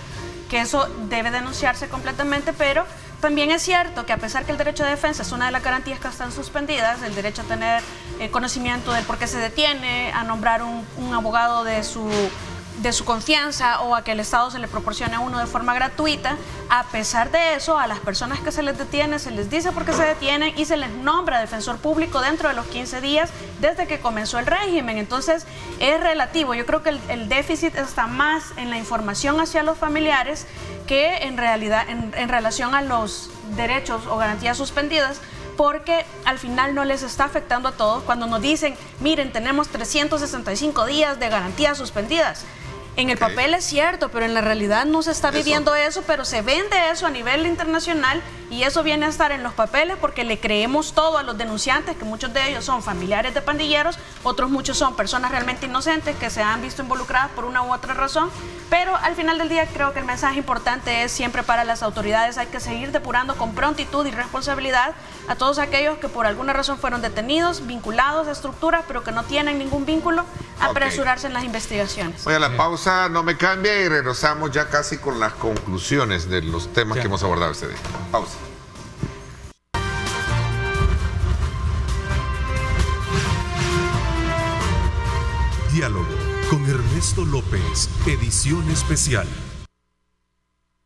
que eso debe denunciarse completamente, pero también es cierto que a pesar que el derecho de defensa es una de las garantías que están suspendidas, el derecho a tener conocimiento del por qué se detiene, a nombrar un abogado de su confianza o a que el Estado se le proporcione a uno de forma gratuita, a pesar de eso, a las personas que se les detiene, se les dice por qué se detienen y se les nombra defensor público dentro de los 15 días desde que comenzó el régimen. Entonces, es relativo. Yo creo que el déficit está más en la información hacia los familiares que en realidad en relación a los derechos o garantías suspendidas, porque al final no les está afectando a todos cuando nos dicen, miren, tenemos 365 días de garantías suspendidas. En el papel es cierto, pero en la realidad no se está viviendo eso, pero se vende eso a nivel internacional y eso viene a estar en los papeles porque le creemos todo a los denunciantes, que muchos de ellos son familiares de pandilleros, otros muchos son personas realmente inocentes que se han visto involucradas por una u otra razón, pero al final del día creo que el mensaje importante es siempre para las autoridades, hay que seguir depurando con prontitud y responsabilidad a todos aquellos que por alguna razón fueron detenidos, vinculados a estructuras, pero que no tienen ningún vínculo, apresurarse en las investigaciones. Voy a la pausa, no me cambie y regresamos ya casi con las conclusiones de los temas que hemos abordado este día. Pausa. Diálogo con Ernesto López, edición especial.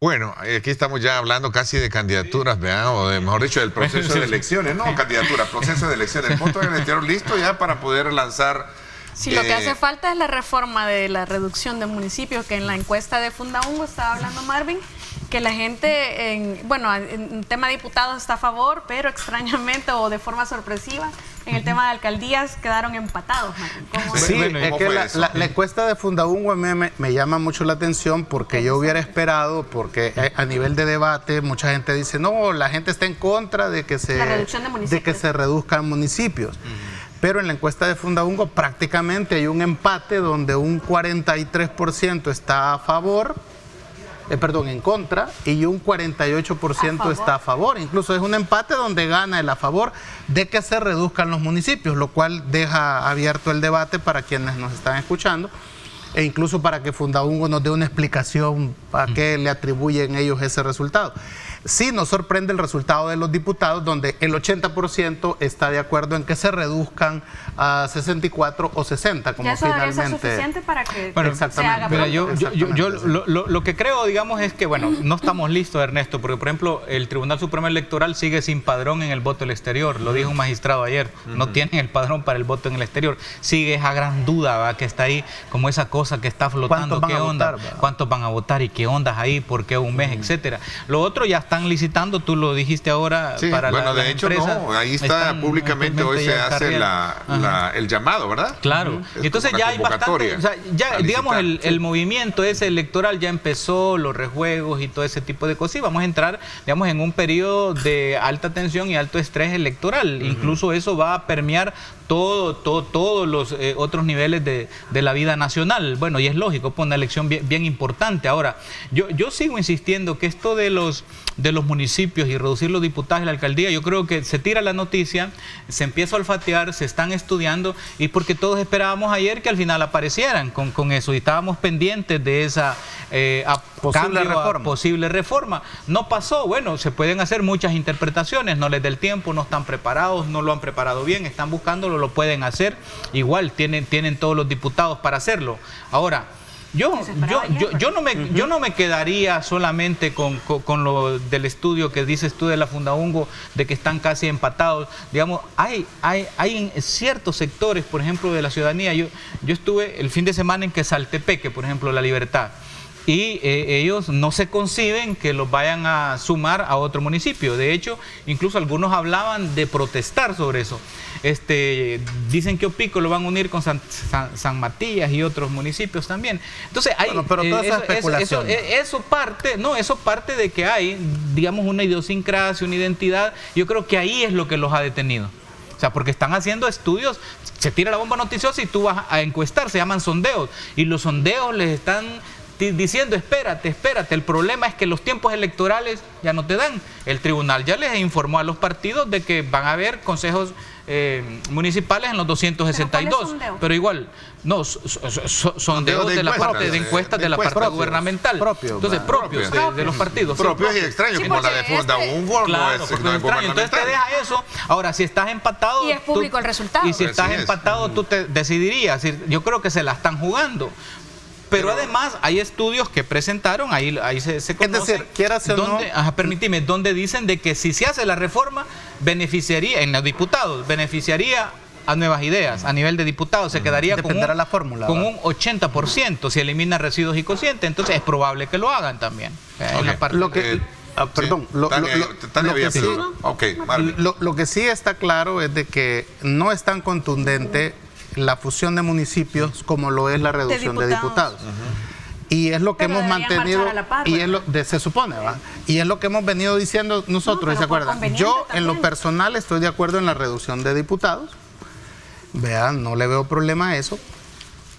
Bueno, aquí estamos ya hablando casi de candidaturas, ¿verdad? O de, mejor dicho, del proceso de elecciones, no candidatura, proceso de elecciones. El voto en el exterior listo ya para poder lanzar. Sí, lo que hace falta es la reforma de la reducción de municipios, que en la encuesta de Fundaungo estaba hablando Marvin, que la gente, en tema de diputados está a favor, pero extrañamente o de forma sorpresiva, en el tema de alcaldías quedaron empatados, Marvin. ¿Cómo Sí, Bueno, es ¿cómo que fue eso? la encuesta de Fundaungo a mí me llama mucho la atención porque yo hubiera esperado, porque a nivel de debate mucha gente dice, no, la gente está en contra de que se, La reducción de municipios. que se reduzcan municipios. Pero en la encuesta de Fundaungo prácticamente hay un empate donde un 43% está a favor, en contra, y un 48% está a favor. Incluso es un empate donde gana el a favor de que se reduzcan los municipios, lo cual deja abierto el debate para quienes nos están escuchando e incluso para que Fundaungo nos dé una explicación a qué le atribuyen ellos ese resultado. Sí nos sorprende el resultado de los diputados, donde el 80% está de acuerdo en que se reduzcan a 64 o 60, como ya eso debería ser finalmente... suficiente para que Bueno, se haga Mira, pronto. yo lo que creo, digamos, es que, bueno, no estamos listos, Ernesto, porque, por ejemplo, el Tribunal Supremo Electoral sigue sin padrón en el voto del exterior, lo dijo un magistrado ayer, no tienen el padrón para el voto en el exterior, sigue esa gran duda, ¿va? Que está ahí, como esa cosa que está flotando, ¿qué onda? ¿Cuántos van a votar y qué ondas ahí? ¿Por qué un mes? Etcétera. Lo otro ya están licitando, tú lo dijiste ahora, Sí, para bueno, las de hecho empresas, no, ahí está están públicamente, hoy se ya en hace carrera. el llamado, ¿verdad? Claro, Es y entonces como ya una hay bastante, convocatoria o sea, ya a digamos licitar. el movimiento ese electoral ya empezó, los rejuegos y todo ese tipo de cosas, y vamos a entrar, digamos, en un periodo de alta tensión y alto estrés electoral. Incluso eso va a permear todos los otros niveles de la vida nacional. Bueno, y es lógico, pues una elección bien importante. Ahora, yo sigo insistiendo que esto de los municipios y reducir los diputados y la alcaldía, yo creo que se tira la noticia, se empieza a olfatear, se están estudiando, y porque todos esperábamos ayer que al final aparecieran con eso, y estábamos pendientes de esa posible reforma. No pasó. Bueno, se pueden hacer muchas interpretaciones, no les da el tiempo, no están preparados, no lo han preparado bien, están buscándolo, lo pueden hacer, igual tienen todos los diputados para hacerlo. Ahora, Yo no me quedaría solamente con lo del estudio que dices tú de la Fundaungo, de que están casi empatados. Digamos, hay en ciertos sectores, por ejemplo, de la ciudadanía. Yo estuve el fin de semana en Quesaltepeque, por ejemplo, La Libertad. Y ellos no se conciben que los vayan a sumar a otro municipio. De hecho, incluso algunos hablaban de protestar sobre eso. Dicen que Opico lo van a unir con San Matías y otros municipios también. Entonces, hay, pero toda esa especulación. eso parte de que hay, digamos, una idiosincrasia, una identidad. Yo creo que ahí es lo que los ha detenido. O sea, porque están haciendo estudios, se tira la bomba noticiosa y tú vas a encuestar, se llaman sondeos. Y los sondeos les están diciendo, espérate, el problema es que los tiempos electorales ya no te dan. El tribunal ya les informó a los partidos de que van a haber consejos municipales en los 262, pero igual, no, sondeos de la parte de encuestas de la parte gubernamental, entonces propios de los partidos. Propios y extraños, como la de Fundaungo. Claro, entonces te deja eso. Ahora, si estás empatado... Y es público el resultado. Y si estás empatado, tú te decidirías. Yo creo que se la están jugando. Pero además hay estudios que presentaron, ahí se conocen. Es decir, quieras o no... Permíteme, donde dicen de que si se hace la reforma, beneficiaría, en los diputados, beneficiaría a Nuevas Ideas, a nivel de diputados, se quedaría con un 80%, si elimina residuos y cocientes, entonces es probable que lo hagan también. Lo que sí está claro es de que no es tan contundente la fusión de municipios como lo es la reducción de diputados. Y es lo que hemos mantenido, y es se supone, ¿va? Y es lo que hemos venido diciendo nosotros, ¿se acuerdan? Yo en lo personal estoy de acuerdo en la reducción de diputados, vean, no le veo problema a eso,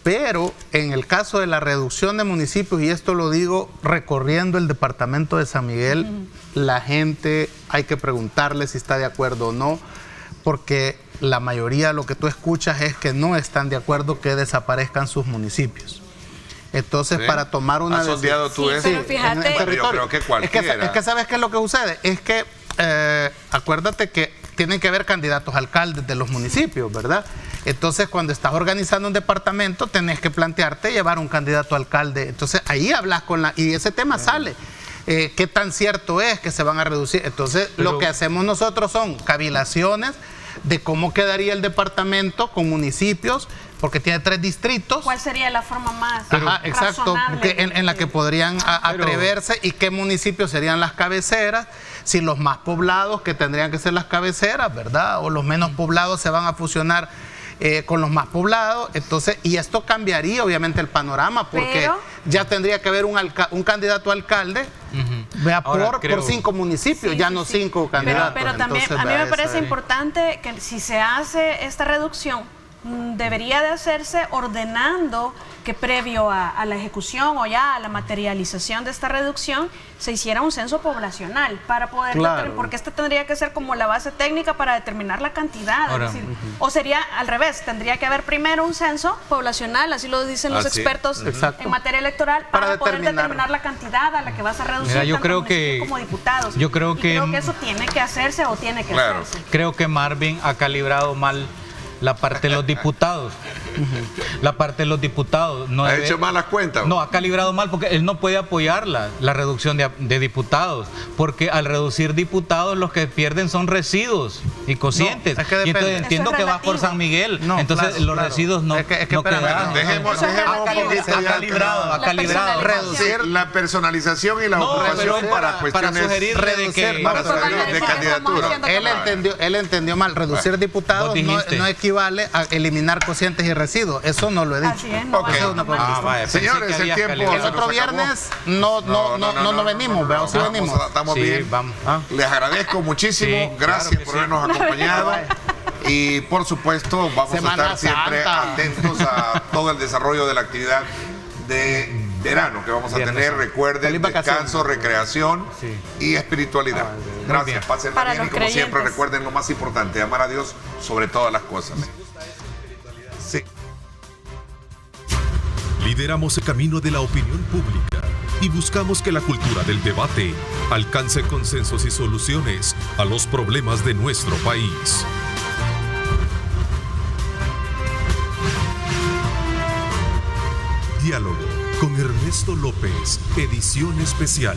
pero en el caso de la reducción de municipios, y esto lo digo recorriendo el departamento de San Miguel, la gente hay que preguntarle si está de acuerdo o no, porque la mayoría de lo que tú escuchas es que no están de acuerdo que desaparezcan sus municipios. Entonces, para tomar una decisión... ¿Has sondeado tú eso? Pero fíjate, en territorio. Yo creo que cualquiera. Es que ¿sabes qué es lo que sucede? Es que, acuérdate que tienen que haber candidatos a alcaldes de los municipios, ¿verdad? Entonces, cuando estás organizando un departamento, tenés que plantearte llevar un candidato a alcalde. Entonces, ahí hablas con y ese tema sale. ¿Qué tan cierto es que se van a reducir? Entonces, lo que hacemos nosotros son cavilaciones de cómo quedaría el departamento con municipios, porque tiene 3 distritos. ¿Cuál sería la forma más exacto, en la que podrían atreverse, y qué municipios serían las cabeceras, si los más poblados, que tendrían que ser las cabeceras, ¿verdad? O los menos poblados se van a fusionar con los más poblados. Entonces, y esto cambiaría obviamente el panorama, porque ya tendría que haber un candidato a alcalde por 5 municipios, no 5 candidatos. Pero también a mí me parece importante que si se hace esta reducción, debería de hacerse ordenando que previo a la ejecución o ya a la materialización de esta reducción se hiciera un censo poblacional para poder determinar, porque esta tendría que ser como la base técnica para determinar la cantidad. Es decir, o sería al revés, tendría que haber primero un censo poblacional, así lo dicen los expertos en materia electoral, para poder determinar la cantidad a la que vas a reducir. Mira, yo creo que como diputados. Yo creo que eso tiene que hacerse o tiene que hacerse. Creo que Marvin ha calibrado mal la parte de los diputados. La parte de los diputados. No ¿Ha hecho malas cuentas? No, ha calibrado mal, porque él no puede apoyar la reducción de diputados, porque al reducir diputados los que pierden son residuos y cocientes. No, es que y entonces entiendo que vas por San Miguel, entonces los residuos no quedan. Ha calibrado. Reducir la personalización y la ocupación para cuestiones de candidatura. Él entendió mal. Reducir diputados no equivale a eliminar cocientes y residuos. Eso no lo he dicho. Así es, no. Señores, el tiempo. El otro viernes no venimos, ¿verdad? Sí venimos. Estamos bien. Les agradezco muchísimo. Gracias por habernos acompañado. Y por supuesto, vamos a estar siempre atentos a todo el desarrollo de la actividad de verano que vamos a tener. Recuerden, descanso, recreación y espiritualidad. Gracias, pasen bien, y como siempre recuerden lo más importante, amar a Dios sobre todas las cosas. Sí. Lideramos el camino de la opinión pública y buscamos que la cultura del debate alcance consensos y soluciones a los problemas de nuestro país. Diálogo Con Ernesto López, edición especial.